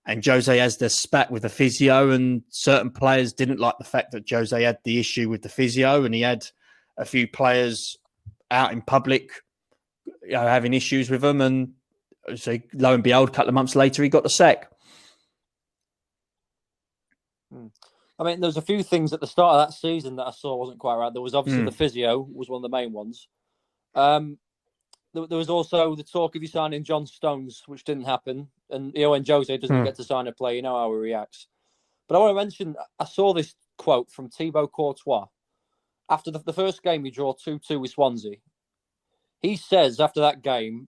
and Jose has the spat with the physio, and certain players didn't like the fact that Jose had the issue with the physio, and he had a few players out in public, having issues with them. And so lo and behold, a couple of months later, he got the sack. I mean, there was a few things at the start of that season that I saw wasn't quite right. There was obviously the physio was one of the main ones. There was also the talk of you signing John Stones, which didn't happen. And, when Jose doesn't get to sign a player, you know how he reacts. But I want to mention, I saw this quote from Thibaut Courtois. After the first game, he drew 2-2 with Swansea. He says after that game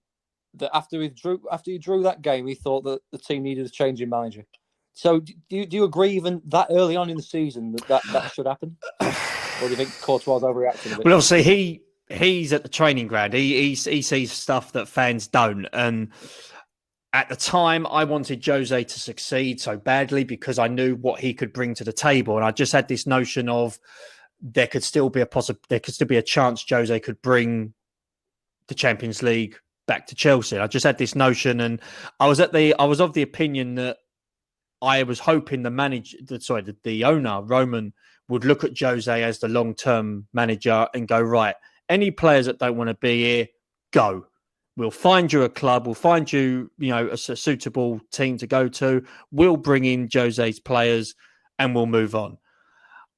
that after he drew that game, he thought that the team needed a change in manager. So do you agree even that early on in the season that should happen? Or do you think Courtois overreacting a bit? Well, obviously, he's at the training ground. He sees stuff that fans don't. And at the time, I wanted Jose to succeed so badly because I knew what he could bring to the table. And I just had this notion of there could still be a chance Jose could bring the Champions League back to Chelsea. I just had this notion, and I was of the opinion that I was hoping the owner, Roman, would look at Jose as the long-term manager and go, right, any players that don't want to be here, go. We'll find you a club. We'll find you, a suitable team to go to. We'll bring in Jose's players and we'll move on.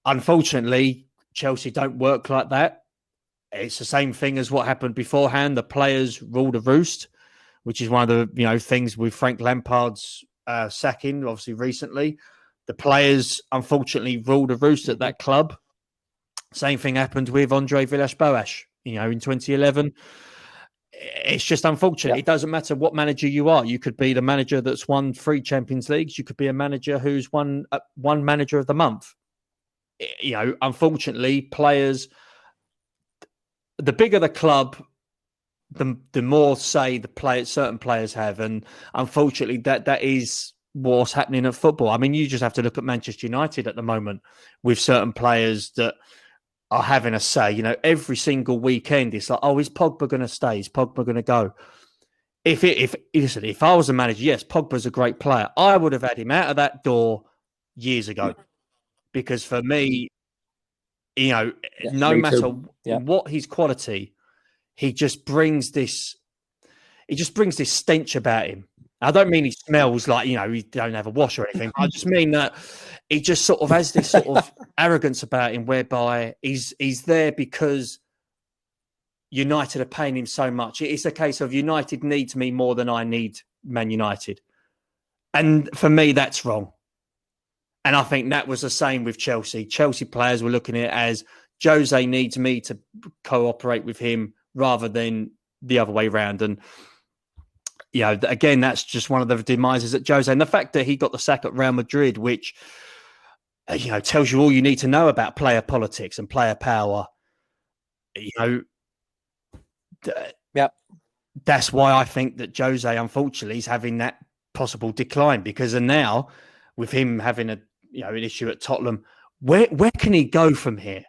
Unfortunately, Chelsea don't work like that. It's the same thing as what happened beforehand. The players rule the roost, which is one of the, things with Frank Lampard's sacking, obviously recently. The players, unfortunately, ruled the roost at that club. Same thing happened with Andre Villas-Boas, in 2011. It's just unfortunate. Yeah. It doesn't matter what manager you are. You could be the manager that's won 3 Champions Leagues. You could be a manager who's won one manager of the month. Unfortunately, players, the bigger the club, the more say certain players have. And unfortunately, that is what's happening at football. I mean, you just have to look at Manchester United at the moment with certain players that are having a say. Every single weekend, it's like, oh, is Pogba going to stay? Is Pogba going to go? If I was a manager, yes, Pogba's a great player. I would have had him out of that door years ago. Because for me, no matter what his quality, he just brings this stench about him. I don't mean he smells like, he don't have a wash or anything. I just mean that he just sort of has this sort of arrogance about him whereby he's there because United are paying him so much. It's a case of United needs me more than I need Man United. And for me, that's wrong. And I think that was the same with Chelsea. Chelsea players were looking at it as Jose needs me to cooperate with him rather than the other way around. And, again, that's just one of the demises at Jose. And the fact that he got the sack at Real Madrid, which, tells you all you need to know about player politics and player power. That's why I think that Jose, unfortunately, is having that possible decline, because now with him having an issue at Tottenham, where can he go from here?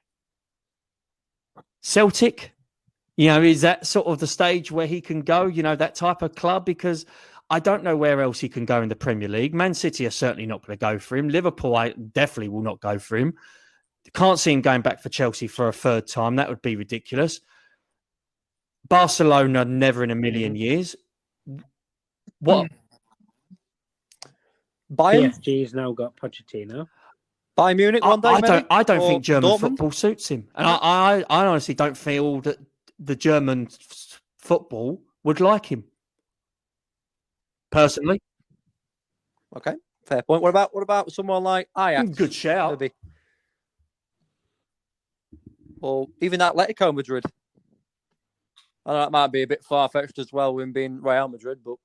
Celtic? Is that sort of the stage where he can go, that type of club? Because I don't know where else he can go in the Premier League. Man City are certainly not going to go for him. Liverpool, I definitely will not go for him. Can't see him going back for Chelsea for a third time. That would be ridiculous. Barcelona, never in a million years. What? Bayern? PSG's now got Pochettino. Bayern Munich one day, I don't think German Dortmund? Football suits him. And I honestly don't feel that the German football would like him. Personally. Okay, fair point. What about someone like Ajax? Good shout. Maybe. Or even Atletico Madrid. I know that might be a bit far-fetched as well, with him being Real Madrid, but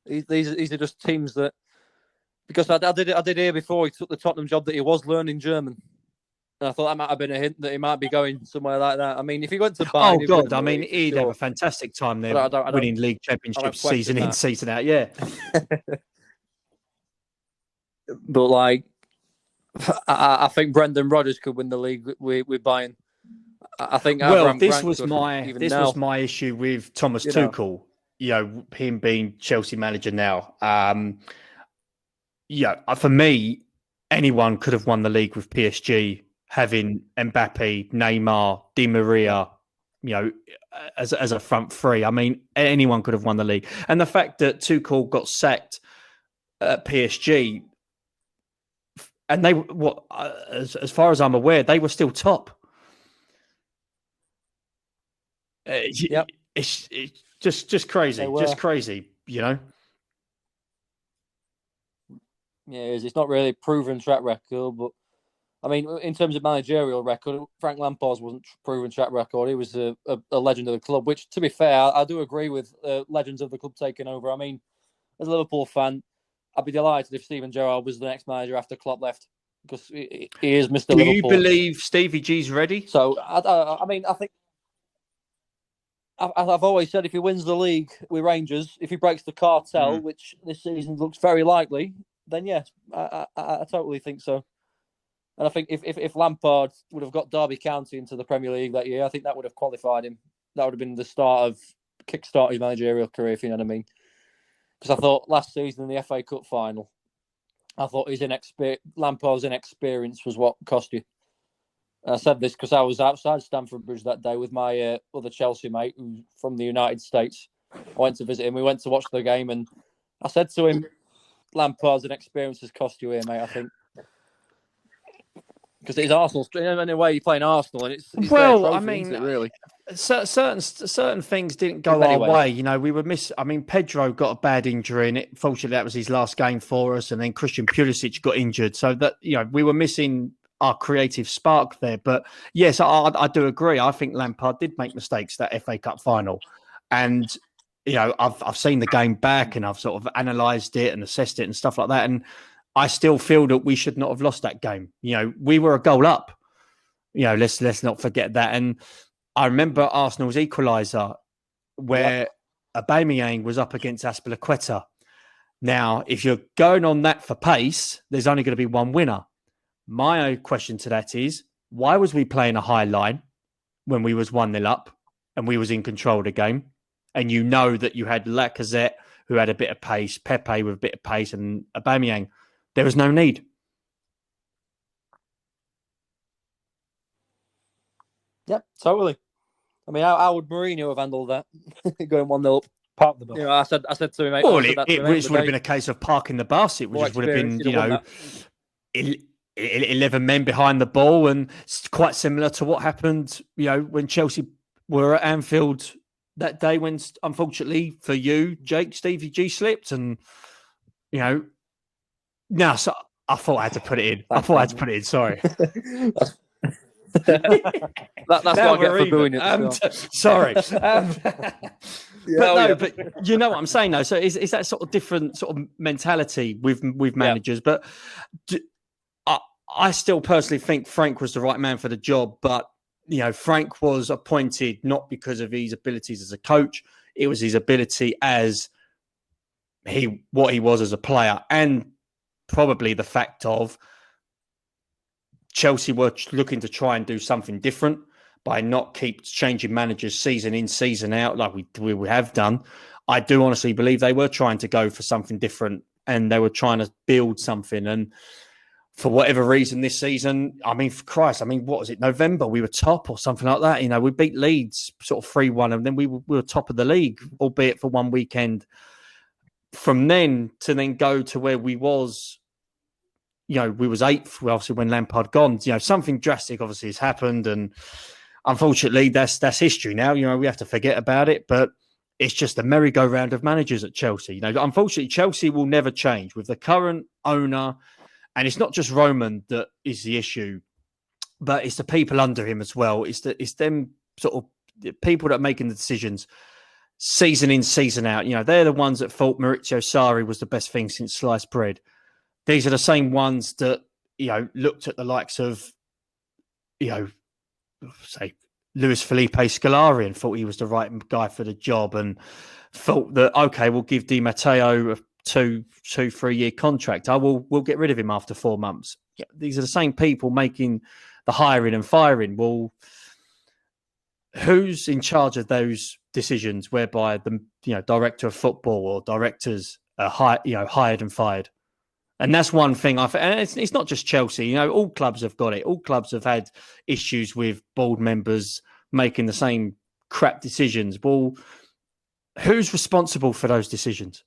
these are just teams that, because I did hear before he took the Tottenham job that he was learning German. And I thought that might have been a hint that he might be going somewhere like that. I mean, if he went to Bayern... he'd have a fantastic time there, winning league championships season in, season out, yeah. But, I think Brendan Rodgers could win the league with Bayern. I think. This was my issue with Thomas Tuchel. Him being Chelsea manager now. For me, anyone could have won the league with PSG, having Mbappe, Neymar, Di Maria, as a front three. I mean, anyone could have won the league. And the fact that Tuchel got sacked at PSG, and they, as far as I'm aware, they were still top. It's just crazy, just crazy, Yeah, it's not really a proven track record, but I mean, in terms of managerial record, Frank Lampard's wasn't proven track record. He was a legend of the club, which, to be fair, I do agree with legends of the club taking over. I mean, as a Liverpool fan, I'd be delighted if Steven Gerrard was the next manager after Klopp left, because he is Mr. Liverpool. Do you believe Stevie G's ready? So, I mean, I think I've always said if he wins the league with Rangers, if he breaks the cartel, which this season looks very likely, then yes, I totally think so. And I think if Lampard would have got Derby County into the Premier League that year, I think that would have qualified him. That would have been the kickstart his managerial career, if you know what I mean. Because I thought last season in the FA Cup final, I thought Lampard's inexperience was what cost you. I said this because I was outside Stamford Bridge that day with my other Chelsea mate who's from the United States. I went to visit him. We went to watch the game, and I said to him, Lampard's inexperience has cost you here, mate, I think. Because it's Arsenal. In a way, you're playing Arsenal, and it's trophy, I mean, isn't it, really? Certain things didn't go our way. We were Pedro got a bad injury, and fortunately that was his last game for us. And then Christian Pulisic got injured, so that we were missing our creative spark there. But yes, I do agree. I think Lampard did make mistakes that FA Cup final, and I've seen the game back and I've sort of analysed it and assessed it and stuff like that, and I still feel that we should not have lost that game. We were a goal up. Let's not forget that. And I remember Arsenal's equaliser where Aubameyang was up against Azpilicueta. Now, if you're going on that for pace, there's only going to be one winner. My question to that is, why was we playing a high line when we was 1-0 up and we was in control of the game? And that you had Lacazette, who had a bit of pace, Pepe with a bit of pace, and Aubameyang. There was no need. Yep, totally. I mean, how would Mourinho have handled that? Going 1-0 up. Part of the bus. You know, I said to him, mate. Well, it would have been a case of parking the bus. It would have been, 11 men behind the ball, and it's quite similar to what happened, when Chelsea were at Anfield that day when, unfortunately for you, Jake, Stevie G slipped, and so I thought I had to put it in. Sorry. That's what I get for booing it. Sorry. But you know what I'm saying, though. So is that sort of different sort of mentality with managers? Yeah. But I still personally think Frank was the right man for the job. But Frank was appointed not because of his abilities as a coach; it was his ability as what he was as a player, and probably the fact of Chelsea were looking to try and do something different by not keep changing managers season in, season out like we have done. I do honestly believe they were trying to go for something different, and they were trying to build something. And for whatever reason this season, I mean, for Christ, what was it, November? We were top or something like that. We beat Leeds sort of 3-1, and then we were top of the league, albeit for one weekend. From then to then go to where we was, we was 8th, obviously, when Lampard gone. Something drastic obviously has happened, and unfortunately, that's history now. We have to forget about it, but it's just a merry-go-round of managers at Chelsea. Unfortunately, Chelsea will never change with the current owner, and it's not just Roman that is the issue, but it's the people under him as well. It's them sort of people that are making the decisions season in, season out. They're the ones that thought Maurizio Sarri was the best thing since sliced bread. These are the same ones that, looked at the likes of, say, Luis Felipe Scolari and thought he was the right guy for the job, and thought that, okay, we'll give Di Matteo a 2-3 year contract. We'll get rid of him after 4 months. Yeah, these are the same people making the hiring and firing. Well, who's in charge of those decisions whereby the director of football or directors are hired and fired? And that's one thing and it's not just Chelsea. All clubs have got it. All clubs have had issues with board members making the same crap decisions. Well, who's responsible for those decisions?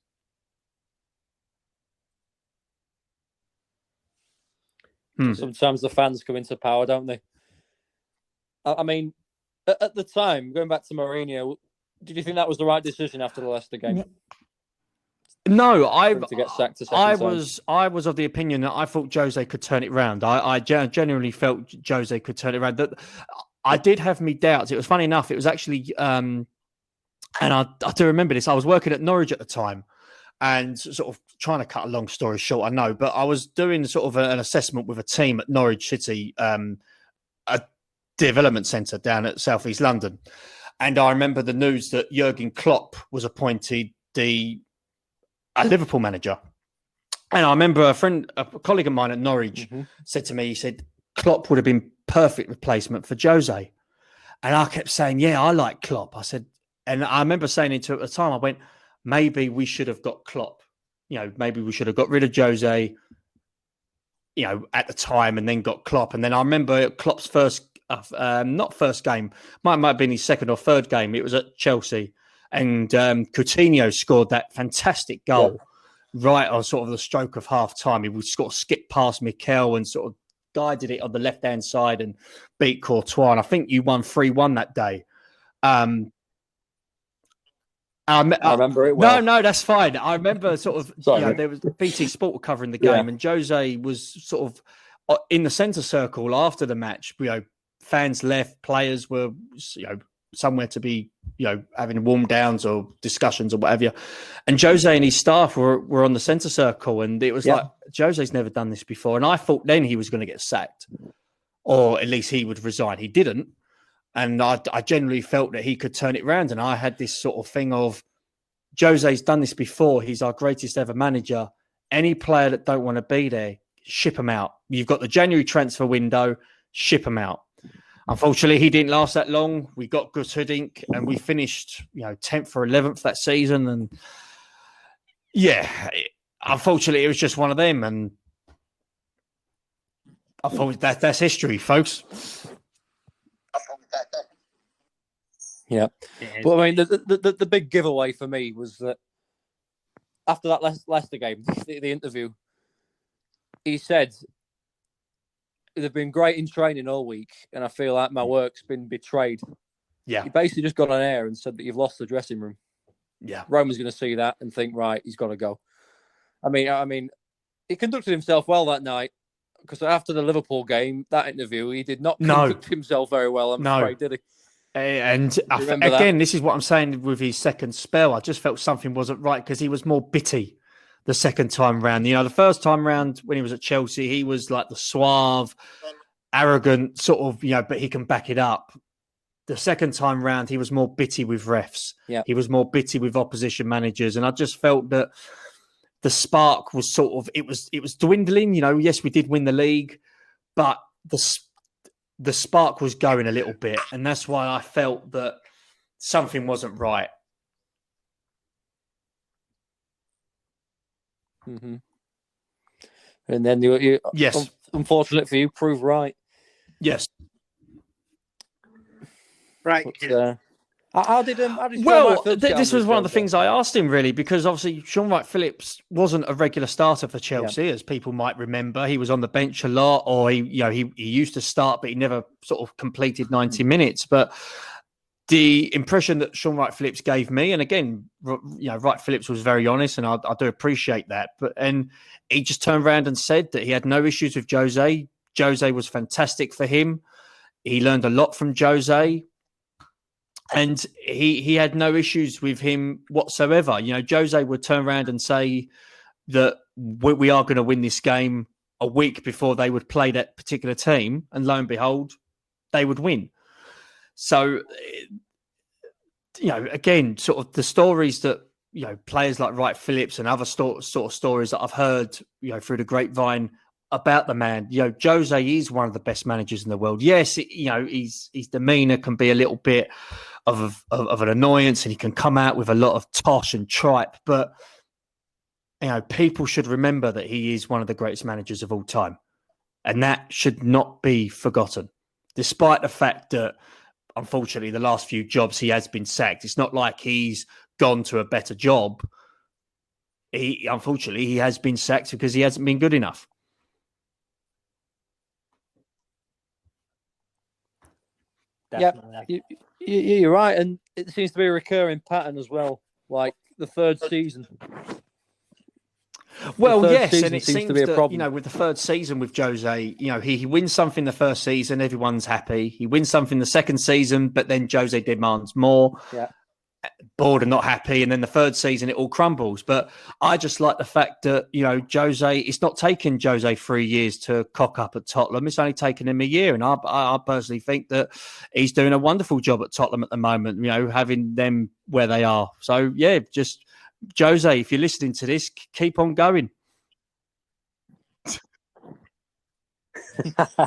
Sometimes the fans come into power, don't they? I mean, at the time, going back to Mourinho, did you think that was the right decision after the Leicester game? No, I was of the opinion that I thought Jose could turn it around. I genuinely felt Jose could turn it around. That I did have me doubts. It was funny enough. It was actually, and I do remember this. I was working at Norwich at the time, and sort of trying to cut a long story short, I know, but I was doing sort of an assessment with a team at Norwich City, a development centre down at South East London, and I remember the news that Jurgen Klopp was appointed a Liverpool manager. And I remember a colleague of mine at Norwich said to me, he said, Klopp would have been perfect replacement for Jose. And I kept saying, yeah, I like Klopp. I said, and I remember saying it at the time, I went, maybe we should have got Klopp. Maybe we should have got rid of Jose, at the time, and then got Klopp. And then I remember Klopp's not first game, might have been his second or third game. It was at Chelsea. And Coutinho scored that fantastic goal right on sort of the stroke of half time. He would sort of skip past Mikel and sort of guided it on the left-hand side and beat Courtois. And I think you won 3-1 that day. I remember it well. No, that's fine. I remember sort of, there was BT Sport were covering the game, and Jose was sort of in the centre circle after the match. Fans left, players were, somewhere to be, having warm downs or discussions or whatever. And Jose and his staff were on the centre circle, and it was like, Jose's never done this before. And I thought then he was going to get sacked, or at least he would resign. He didn't. And I generally felt that he could turn it around. And I had this sort of thing of, Jose's done this before. He's our greatest ever manager. Any player that don't want to be there, ship them out. You've got the January transfer window, ship them out. Unfortunately, he didn't last that long. We got Gus Hiddink, and we finished, 10th or 11th that season. And unfortunately, it was just one of them. And I thought that's history, folks. Yeah, but I mean, the big giveaway for me was that after that Leicester game, the interview, he said they've been great in training all week, and I feel like my work's been betrayed. Yeah, he basically just got on air and said that you've lost the dressing room. Yeah, Roman's going to see that and think, right, he's got to go. I mean, he conducted himself well that night, because after the Liverpool game, that interview, he did not conduct himself very well. I'm afraid, did he? And again, this is what I'm saying with his second spell. I just felt something wasn't right because he was more bitty the second time round. You know, the first time round when he was at Chelsea, he was like the suave, arrogant sort of, you know, but he can back it up. The second time round, he was more bitty with refs. Yeah. He was more bitty with opposition managers. And I just felt that the spark was sort of, it was dwindling. You know, yes, we did win the league, but the spark was going a little bit. And that's why I felt that something wasn't right. Mm-hmm. And then you yes, unfortunate for you, proved right. Yes. Right. But, how did this was one of the things I asked him, really, because obviously Sean Wright-Phillips wasn't a regular starter for Chelsea, as people might remember. He was on the bench a lot, or he used to start, but he never sort of completed 90 minutes. But the impression that Sean Wright-Phillips gave me, and again, you know, Wright-Phillips was very honest, and I do appreciate that. And he just turned around and said that he had no issues with Jose. Jose was fantastic for him. He learned a lot from Jose. And he had no issues with him whatsoever. You know, Jose would turn around and say that we are going to win this game a week before they would play that particular team. And lo and behold, they would win. So, you know, again, sort of the stories that, you know, players like Wright-Phillips and other sort of stories that I've heard, you know, through the grapevine about the man. You know, Jose is one of the best managers in the world. Yes, you know, his demeanour can be a little bit of an annoyance, and he can come out with a lot of tosh and tripe. But, you know, people should remember that he is one of the greatest managers of all time. And that should not be forgotten. Despite the fact that, unfortunately, the last few jobs he has been sacked. It's not like he's gone to a better job. Unfortunately, he has been sacked because he hasn't been good enough. Yeah, you're right, and it seems to be a recurring pattern as well. Like the third season. Well, yes, and it seems to be a problem. You know, with the third season with Jose, you know, he wins something the first season, everyone's happy. He wins something the second season, but then Jose demands more. Yeah. Bored and not happy, and then the third season it all crumbles. But I just like the fact that, you know, Jose, it's not taken Jose 3 years to cock up at Tottenham. It's only taken him a year, and I personally think that he's doing a wonderful job at Tottenham at the moment, you know, having them where they are. So yeah, just Jose, if you're listening to this, keep on going.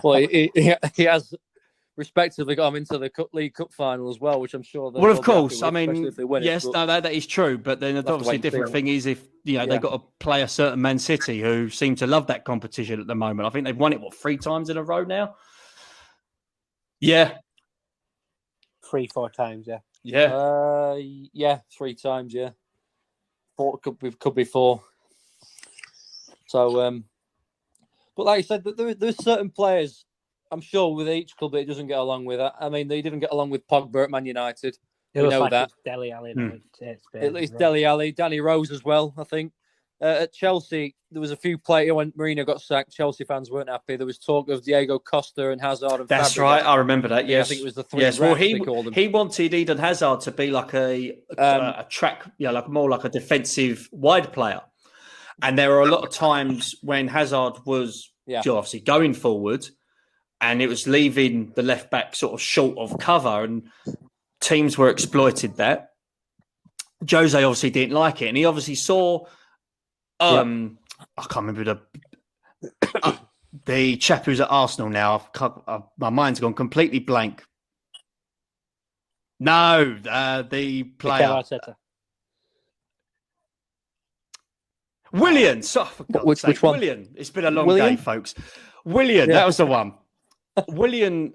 Well, he has respectively got them into the League Cup final as well, which I'm sure. Well, of course, I mean, yes, no, that is true. But then obviously a different thing is if, you know, they've got to play a certain Man City who seem to love that competition at the moment. I think they've won it 3 times in a row now. Yeah, 3-4 times. Yeah, 3 times. Yeah, 4 could be 4. So, but like you said, there's certain players. I'm sure with each club it doesn't get along with. I mean, they didn't get along with Pogba at Man United. We know that. Dele Alli. At least Dele Alli, Danny Rose as well, I think. At Chelsea, there was a few players when Mourinho got sacked. Chelsea fans weren't happy. There was talk of Diego Costa and Hazard. And that's Fabregas. Right. I remember that. Yes, I think it was the 3. Yes, well, he wanted Eden Hazard to be like a track, like more like a defensive wide player. And there were a lot of times when Hazard was obviously going forward, and it was leaving the left back sort of short of cover, and teams were exploited that. Jose obviously didn't like it, and he obviously saw. I can't remember the chap who's at Arsenal now. My mind's gone completely blank. No, the player. William. So, which one? William. It's been a long day, folks. William, that was the one. Willian,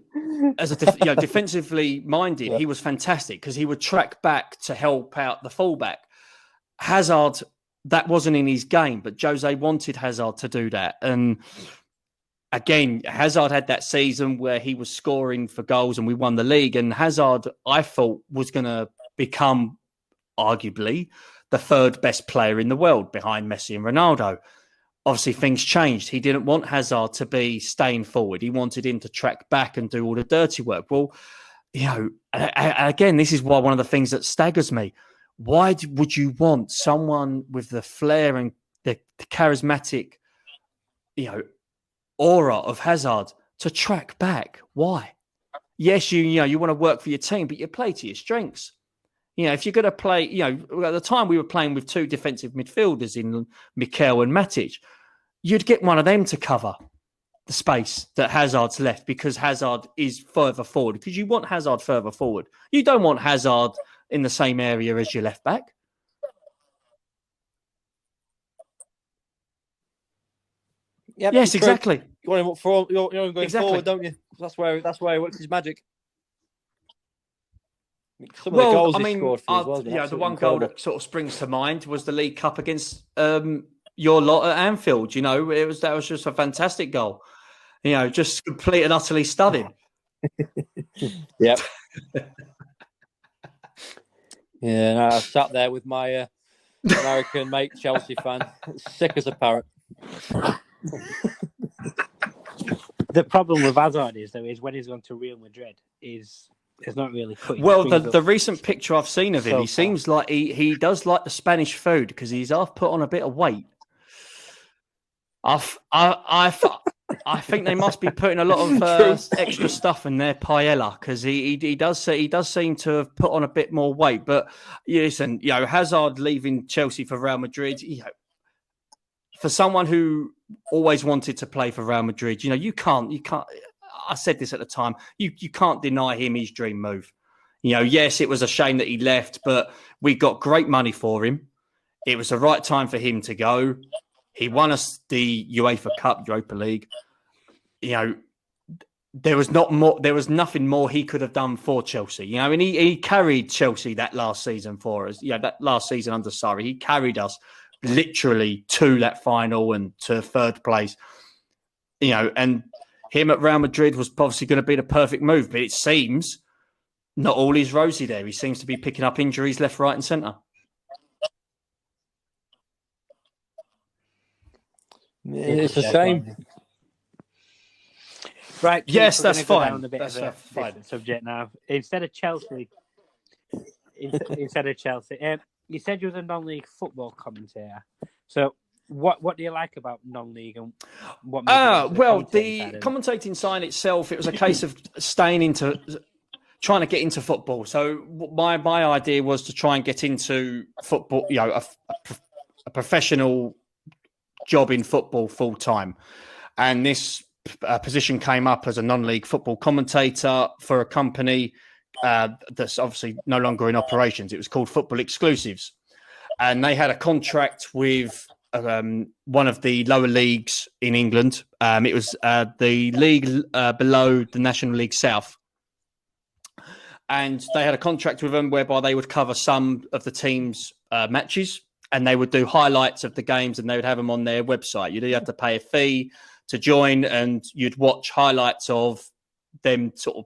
as a defensively minded, he was fantastic because he would track back to help out the fullback. Hazard, that wasn't in his game, but Jose wanted Hazard to do that. And again, Hazard had that season where he was scoring for goals and we won the league. And Hazard, I thought, was going to become arguably the third best player in the world behind Messi and Ronaldo. Obviously, things changed. He didn't want Hazard to be staying forward. He wanted him to track back and do all the dirty work. Well, again, this is why one of the things that staggers me. Why would you want someone with the flair and the charismatic, aura of Hazard to track back? Why? Yes, you want to work for your team, but you play to your strengths. If you're going to play, at the time we were playing with two defensive midfielders in Mikel and Matic, you'd get one of them to cover the space that Hazard's left because Hazard is further forward. Because you want Hazard further forward. You don't want Hazard in the same area as your left back. Yeah, yes, exactly. You want him up for you're going forward, don't you? That's where he works his magic. Some of the goals he scored for the one goal that sort of springs to mind was the League Cup against your lot at Anfield. That was just a fantastic goal. Just complete and utterly stunning. Yep. Yeah, no, I sat there with my American mate, Chelsea fan, sick as a parrot. The problem with Hazard is when he's gone to Real Madrid, it's not really cutting. Well, the recent picture I've seen of him, he seems like he does like the Spanish food because he's half put on a bit of weight. I think they must be putting a lot of extra stuff in their paella because he does seem to have put on a bit more weight. But listen, Hazard leaving Chelsea for Real Madrid, for someone who always wanted to play for Real Madrid, you can't. I said this at the time. You can't deny him his dream move. Yes, it was a shame that he left, but we got great money for him. It was the right time for him to go. He won us the Europa League. There was nothing more he could have done for Chelsea. And he carried Chelsea that last season for us. That last season under Sarri, he carried us literally to that final and to third place. And him at Real Madrid was obviously going to be the perfect move, but it seems not all is rosy there. He seems to be picking up injuries left, right, and centre. It's a shame. Right. Yes, that's fine. That's a different subject now. Instead of Chelsea, you said you was a non-league football commentator. So, what do you like about non-league and what? The commentating side itself, it was a case of trying to get into football. So, my idea was to try and get into football. A professional job in football full time, and this position came up as a non-league football commentator for a company that's obviously no longer in operations. It was called Football Exclusives, and they had a contract with one of the lower leagues in England. It was the league below the National League South, and they had a contract with them whereby they would cover some of the team's matches. And they would do highlights of the games and they would have them on their website. You'd have to pay a fee to join and you'd watch highlights of them sort of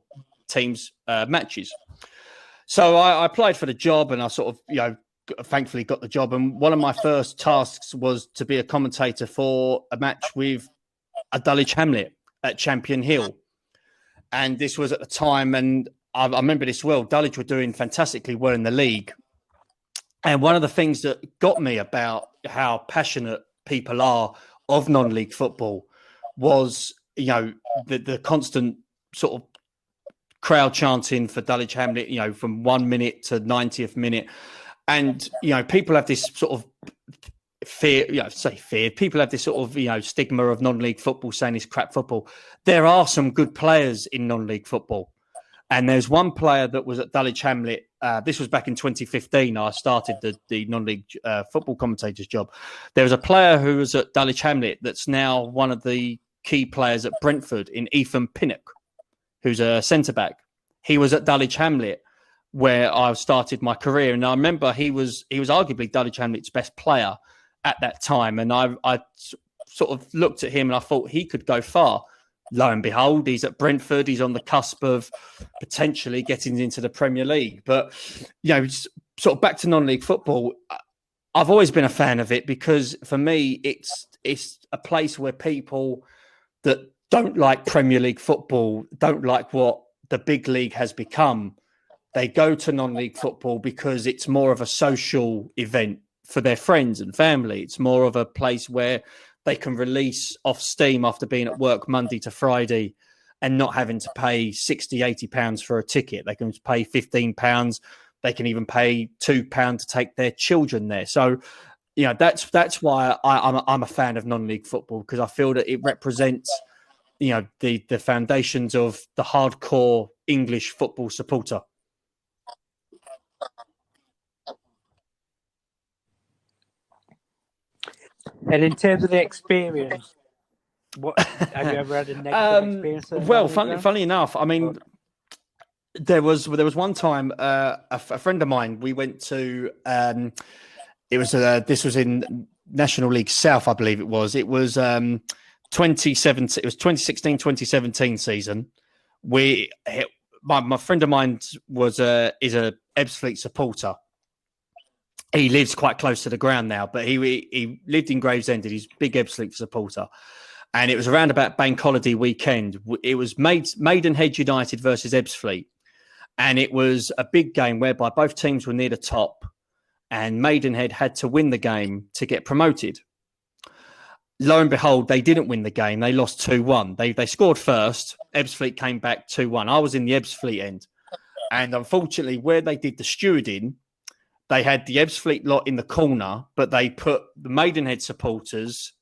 teams' matches. So I applied for the job and I sort of, thankfully got the job. And one of my first tasks was to be a commentator for a match with a Dulwich Hamlet at Champion Hill. And this was at the time, and I remember this well, Dulwich were doing fantastically well in the league. And one of the things that got me about how passionate people are of non-league football was, the constant sort of crowd chanting for Dulwich Hamlet, from 1 minute to 90th minute. And, people have this sort of fear, people have this sort of, stigma of non-league football saying it's crap football. There are some good players in non-league football. And there's one player that was at Dulwich Hamlet. This was back in 2015. I started the non-league football commentator's job. There was a player who was at Dulwich Hamlet that's now one of the key players at Brentford in Ethan Pinnock. who's a centre-back. He was at Dulwich Hamlet, where I started my career. And I remember he was arguably Dulwich Hamlet's best player at that time. And I sort of looked at him and I thought he could go far. Lo and behold, he's at Brentford. He's on the cusp of potentially getting into the Premier League. But, sort of back to non-league football, I've always been a fan of it because for me, it's a place where people that don't like Premier League football, don't like what the big league has become, they go to non-league football because it's more of a social event for their friends and family. It's more of a place where they can release off steam after being at work Monday to Friday and not having to pay 60, 80 pounds for a ticket. They can pay 15 pounds. They can even pay £2 to take their children there. So, that's why I'm a fan of non-league football, because I feel that it represents, the foundations of the hardcore English football supporter. And in terms of the experience, what have you ever had a negative experience? Well, funny enough, I mean, there was one time a friend of mine. We went to this was in National League South, I believe it was. It was 2017. It was 2016-2017 season. My friend of mine is a Ebbsfleet supporter. He lives quite close to the ground now, but he lived in Gravesend. He's a big Ebbsfleet supporter. And it was around about Bank Holiday weekend. It was Maidenhead United versus Ebbsfleet. And it was a big game whereby both teams were near the top and Maidenhead had to win the game to get promoted. Lo and behold, they didn't win the game. They lost 2-1. They scored first. Ebbsfleet came back 2-1. I was in the Ebbsfleet end. And unfortunately, where they did the stewarding, they had the Ebbsfleet lot in the corner, but they put the Maidenhead supporters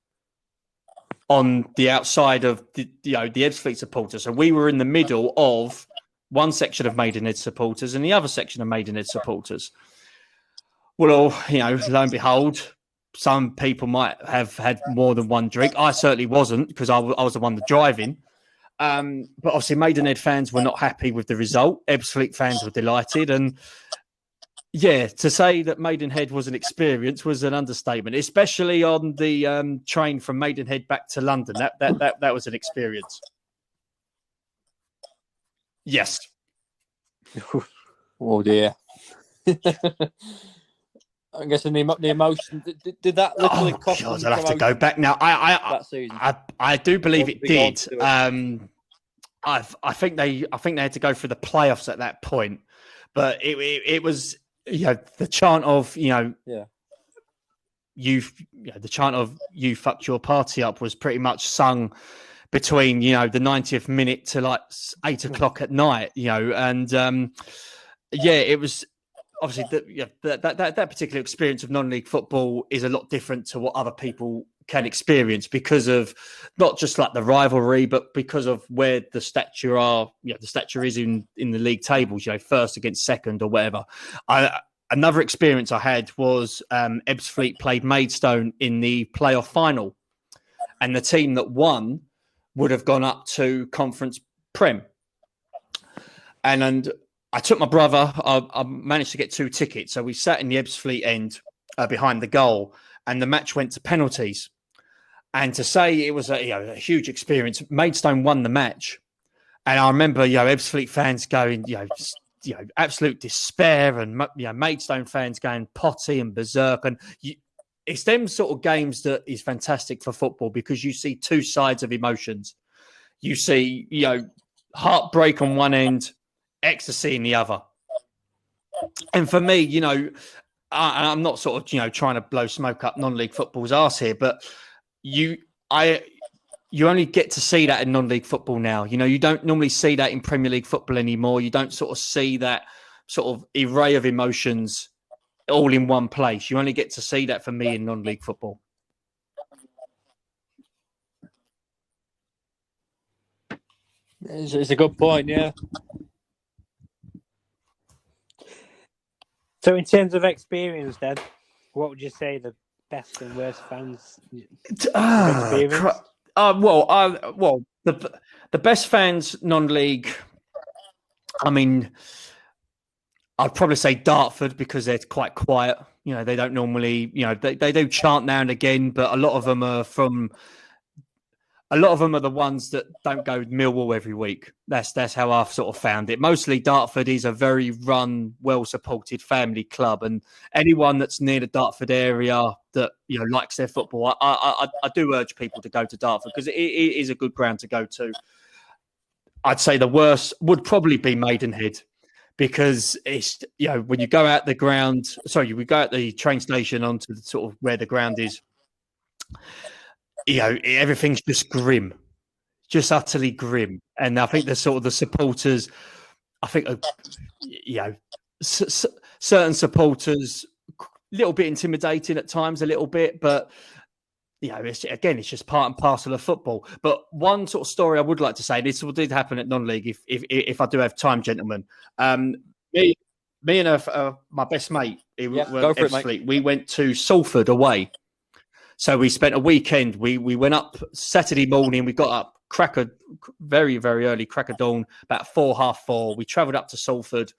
on the outside of the Ebbsfleet supporters. So we were in the middle of one section of Maidenhead supporters and the other section of Maidenhead supporters. Well, lo and behold, some people might have had more than one drink. I certainly wasn't, because I was the one driving. But obviously, Maidenhead fans were not happy with the result. Ebbsfleet fans were delighted. And yeah, to say that Maidenhead was an experience was an understatement, especially on the train from Maidenhead back to London. That was an experience. Yes. Oh dear. I'm guessing the emotion did that literally cost them. I'll have to go back now. I do believe it did. I think they had to go through the playoffs at that point, but it was the chant of the chant of "you fucked your party up" was pretty much sung between the 90th minute to like 8 o'clock at night, and it was obviously that particular experience of non-league football is a lot different to what other people can experience because of not just like the rivalry, but because of where the stature is in the league tables, first against second or whatever. Another experience I had was Ebbsfleet played Maidstone in the playoff final, and the team that won would have gone up to Conference Prem. And I took my brother. I managed to get 2 tickets. So we sat in the Ebbsfleet end behind the goal, and the match went to penalties. And to say it was a huge experience, Maidstone won the match. And I remember, Ebbsfleet fans going, absolute despair, and Maidstone fans going potty and berserk. And it's them sort of games that is fantastic for football because you see 2 sides of emotions. You see, heartbreak on one end, ecstasy in the other. And for me, I'm not sort of, trying to blow smoke up non-league football's arse here, but you only get to see that in non-league football now. You don't normally see that in Premier League football anymore. You don't sort of see that sort of array of emotions all in one place. You only get to see that for me in non-league football. It's a good point, yeah. So in terms of experience then, what would you say the best and worst fans experience? Well, the best fans non-league. I mean, I'd probably say Dartford because they're quite quiet. You know, they don't normally. You know, they do chant now and again, but a lot of them are the ones that don't go Millwall every week. That's how I've sort of found it. Mostly Dartford is a very run, well-supported family club, and anyone that's near the Dartford area that likes their football, I do urge people to go to Dartford because it is a good ground to go to. I'd say the worst would probably be Maidenhead because it's when you go out the ground. Sorry, we go out the train station onto the sort of where the ground is. Everything's just grim, just utterly grim. And I think the supporters, I think, certain supporters, a little bit intimidating at times, a little bit, but, it's just part and parcel of football. But one sort of story I would like to say, this did happen at non-league, if I do have time, gentlemen. Me and my best mate, go for it, mate. We went to Salford away. So we spent a weekend. We went up Saturday morning. We got up very, very early, crack of dawn, about 4:30. We travelled up to Salford.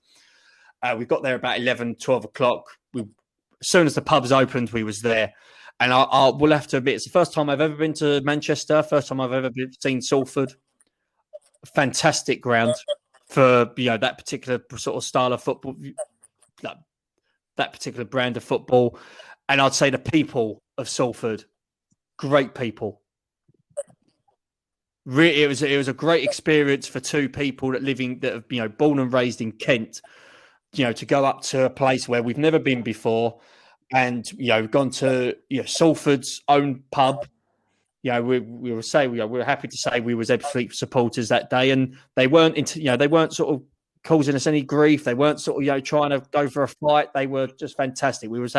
We got there about 11, 12 o'clock. As soon as the pubs opened, we was there. And I will have to admit, it's the first time I've ever been to Manchester. First time I've ever seen Salford. Fantastic ground for that particular sort of style of football, that particular brand of football. And I'd say the people of Salford, great people. Really, it was a great experience for two people that have born and raised in Kent. To go up to a place where we've never been before, and gone to Salford's own pub. We were happy to say we was Ebbsfleet supporters that day, and they weren't they weren't sort of causing us any grief. They weren't sort of trying to go for a fight. They were just fantastic. We were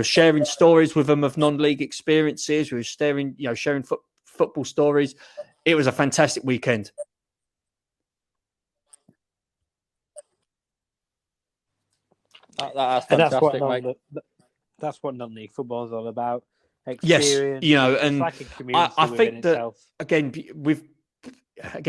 sharing stories with them of non-league experiences. We were sharing football stories. It was a fantastic weekend. That's fantastic, mate. That's what non-league football is all about. Experience. Yes, and it's like a community I think that itself. again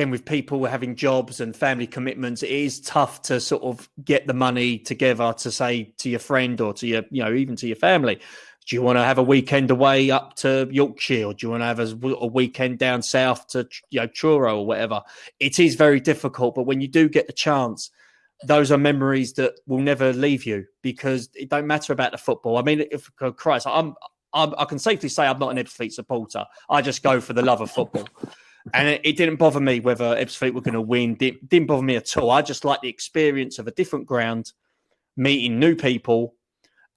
with people having jobs and family commitments, it is tough to sort of get the money together to say to your friend or to your even to your family, do you want to have a weekend away up to Yorkshire, or do you want to have a weekend down south to Truro or whatever? It is very difficult, but when you do get the chance, those are memories that will never leave you because it don't matter about the football. I mean, if Christ, I can safely say I'm not an Ebbsfleet supporter. I just go for the love of football. And it didn't bother me whether Ebbsfleet were going to win. It didn't bother me at all. I just like the experience of a different ground, meeting new people,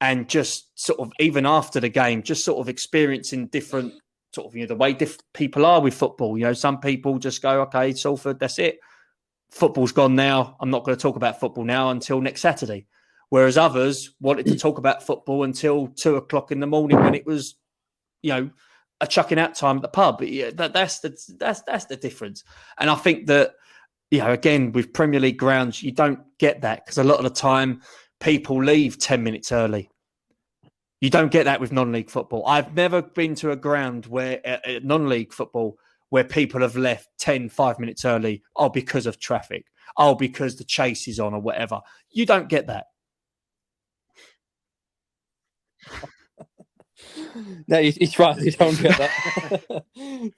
and just sort of, even after the game, just sort of experiencing different sort of, the way different people are with football. Some people just go, okay, Salford, that's it. Football's gone now. I'm not going to talk about football now until next Saturday. Whereas others wanted to talk about football until 2:00 in the morning when it was, a chucking out time at the pub. That's the difference. And I think that, again, with Premier League grounds, you don't get that because a lot of the time people leave 10 minutes early. You don't get that with non-league football. I've never been to a ground where non-league football where people have left 5 minutes early, because of traffic, because the chase is on or whatever. You don't get that. No, he's right. You don't get that.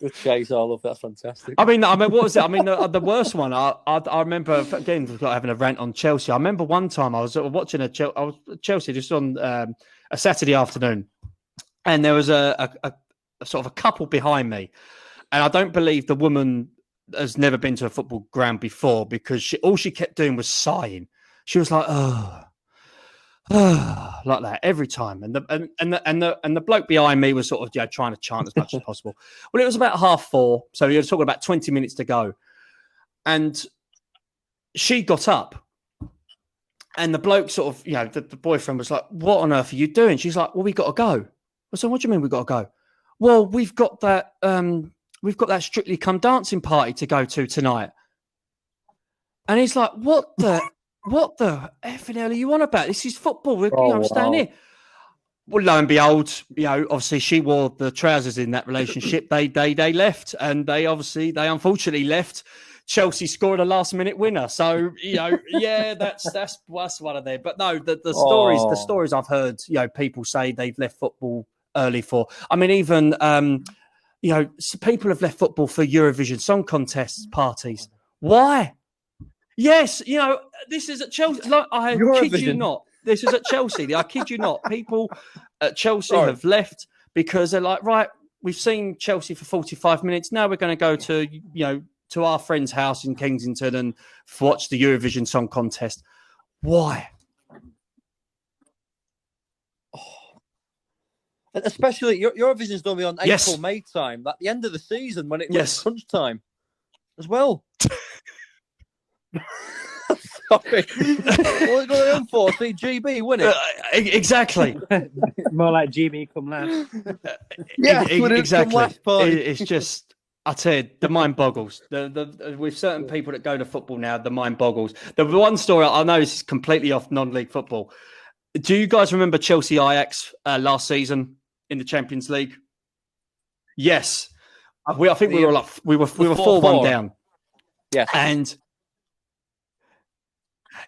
The chase, I love that's fantastic. I mean, what was it? I mean, the worst one. I remember again having a rant on Chelsea. I remember one time I was watching Chelsea just on a Saturday afternoon, and there was a sort of a couple behind me, and I don't believe the woman has never been to a football ground before because all she kept doing was sighing. She was like, like that every time, and the bloke behind me was sort of trying to chant as much as possible. Well, it was about 4:30, so you're talking about 20 minutes to go, and she got up, and the bloke sort of the boyfriend was like, "What on earth are you doing?" She's like, "Well, we got to go." I said, "What do you mean we got to go?" "Well, we've got that Strictly Come Dancing party to go to tonight." And he's like, What the effing hell are you on about? This is football. I'm staying here. well, lo and behold, obviously she wore the trousers in that relationship. They left, and they unfortunately left. Chelsea scored a last minute winner. So, yeah, that's one of them. But no, the stories I've heard, people say they've left football early for. I mean, even people have left football for Eurovision Song Contest parties. Why? Yes, this is at Chelsea. Like, I kid you not. This is at Chelsea. I kid you not. People at Chelsea have left because they're like, right, we've seen Chelsea for 45 minutes. Now we're going to go to our friend's house in Kensington and watch the Eurovision Song Contest. Why? And especially Eurovision's normally on April, May time, at the end of the season when it's crunch time as well. Sorry. What are going on for? See GB win it? Exactly. More like GB come last. Exactly. Last party. It's just, I tell you, the mind boggles. With certain people that go to football now, the mind boggles. The one story I know is completely off non-league football. Do you guys remember Chelsea Ajax last season in the Champions League? Yes. I think we were 4-1 down. Yes. And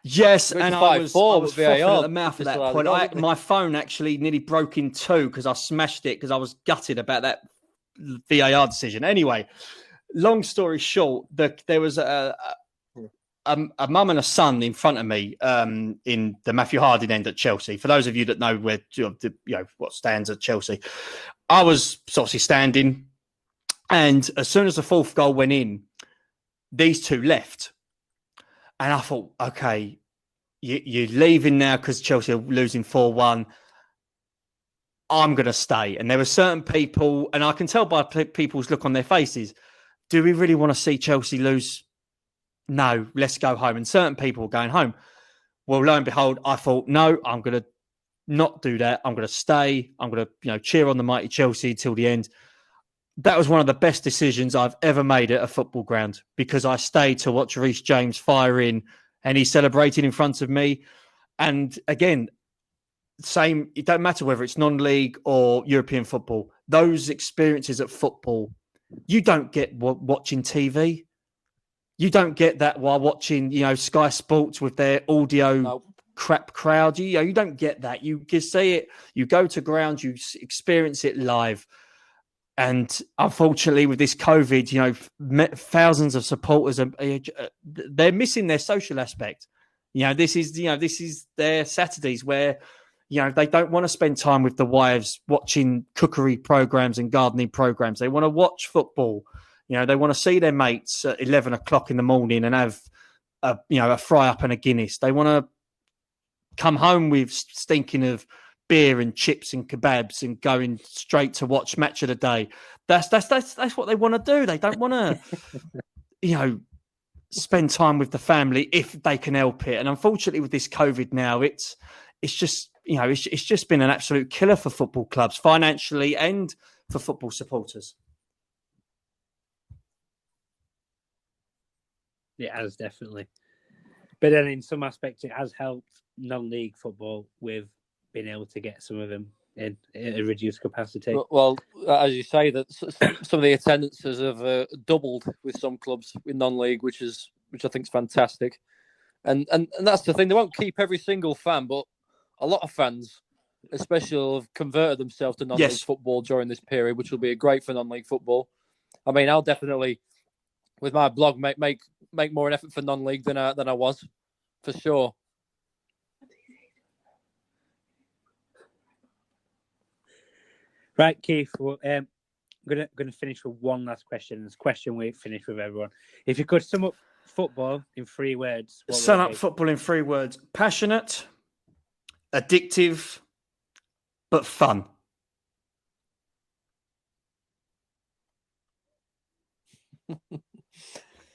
yes, and I was frothing at the mouth at that point. My phone actually nearly broke in two because I smashed it because I was gutted about that VAR decision. Anyway, long story short, there was a mum and a son in front of me in the Matthew Harding end at Chelsea. For those of you that know where what stands at Chelsea, I was obviously standing, and as soon as the fourth goal went in, these two left. And I thought, okay, you're leaving now because Chelsea are losing 4-1. I'm going to stay. And there were certain people, and I can tell by people's look on their faces, do we really want to see Chelsea lose? No, let's go home. And certain people were going home. Well, lo and behold, I thought, no, I'm going to not do that. I'm going to stay. I'm going to, cheer on the mighty Chelsea till the end. That was one of the best decisions I've ever made at a football ground because I stayed to watch Reece James fire in and he celebrated in front of me. And again, same, it don't matter whether it's non-league or European football. Those experiences at football, you don't get watching TV. You don't get that while watching, Sky Sports with their audio crap crowd. You don't get that. You can see it. You go to ground, you experience it live. And unfortunately, with this COVID, thousands of supporters they're missing their social aspect. This is their Saturdays where they don't want to spend time with the wives watching cookery programs and gardening programs. They want to watch football. They want to see their mates at 11 o'clock in the morning and have a fry up and a Guinness. They want to come home with stinking of beer and chips and kebabs and going straight to watch Match of the Day. That's what they want to do. They don't want to, spend time with the family if they can help it. And unfortunately, with this COVID now, it's just it's just been an absolute killer for football clubs financially and for football supporters. It has definitely, but then in some aspects, it has helped non-league football with being able to get some of them in a reduced capacity. Well, as you say, that some of the attendances have doubled with some clubs in non-league, which I think is fantastic. And that's the thing; they won't keep every single fan, but a lot of fans, especially, have converted themselves to non-league football during this period, which will be great for non-league football. I mean, I'll definitely, with my blog, make more an effort for non-league than I was, for sure. Right, Keith. Well, I'm gonna finish with one last question. This question we finish with everyone. If you could sum up football in 3 words, sum up football in 3 words: passionate, addictive, but fun.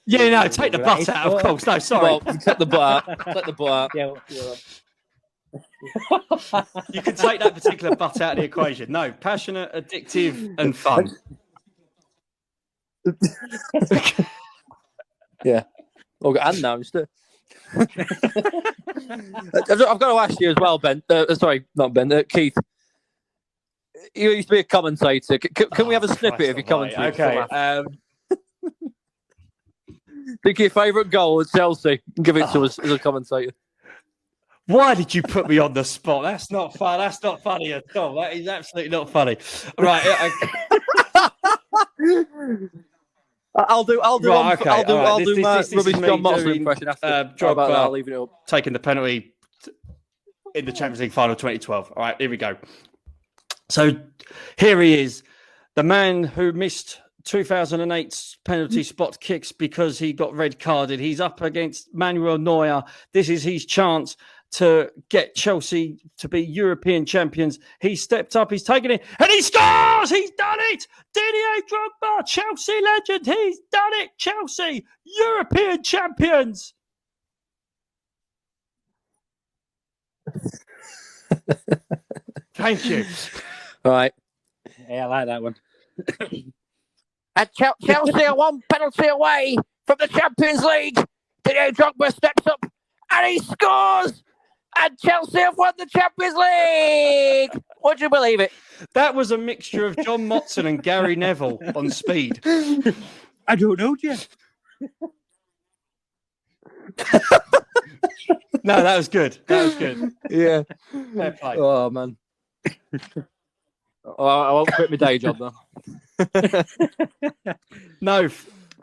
Yeah, no, take the butt out, of course. No, sorry. Well, take the butt out. Take the butt out. Yeah. You can take that particular butt out of the equation. No, passionate, addictive, and fun. Yeah. Oh, and now instead. I've got to ask you as well, Ben. Sorry, not Ben. Keith. You used to be a commentator. Can we have a snippet of your commentary? Okay. Think your favourite goal at Chelsea. Give it to us as a commentator. Why did you put me on the spot? That's not fun. That's not funny at all. That is absolutely not funny. Right. I'll do my rubbish John Motson impression after. Drogba leaving it up. Taking the penalty in the Champions League final 2012. All right, here we go. So here he is, the man who missed 2008's penalty spot kicks because he got red carded. He's up against Manuel Neuer. This is his chance to get Chelsea to be European champions. He stepped up, he's taken it, and he scores! He's done it! Didier Drogba, Chelsea legend, he's done it! Chelsea, European champions! Thank you. All right. Yeah, I like that one. And Chelsea are one penalty away from the Champions League. Didier Drogba steps up and he scores! And Chelsea have won the Champions League! Would you believe it? That was a mixture of John Motson and Gary Neville on speed. I don't know, Jeff. No, that was good. That was good. Yeah. Fair play. Oh, man. I won't quit my day job, though. No.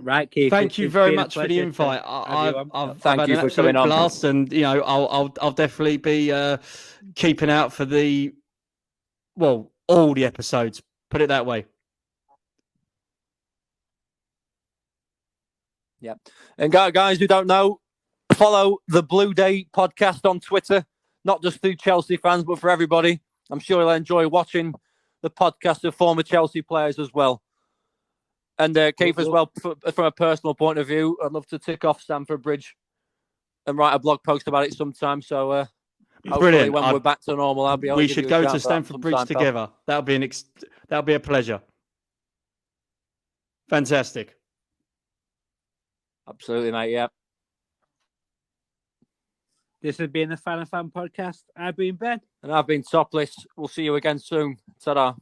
Right, Keith. Thank you very much for the invite. I've Thank had you an for absolute coming on. blast, and I'll definitely be keeping out for all the episodes. Put it that way. Yeah. And guys who don't know, follow the Blue Day podcast on Twitter, not just through Chelsea fans, but for everybody. I'm sure you'll enjoy watching the podcast of former Chelsea players as well. And Keith, as well, from a personal point of view, I'd love to tick off Stamford Bridge and write a blog post about it sometime. So, Brilliant. When we're back to normal, I'll be able We to should go to Stamford Bridge together. That'll be a pleasure. Fantastic. Absolutely, mate. Yeah. This has been the FANA Fan Podcast. I've been Ben. And I've been Topless. We'll see you again soon. Ta-da.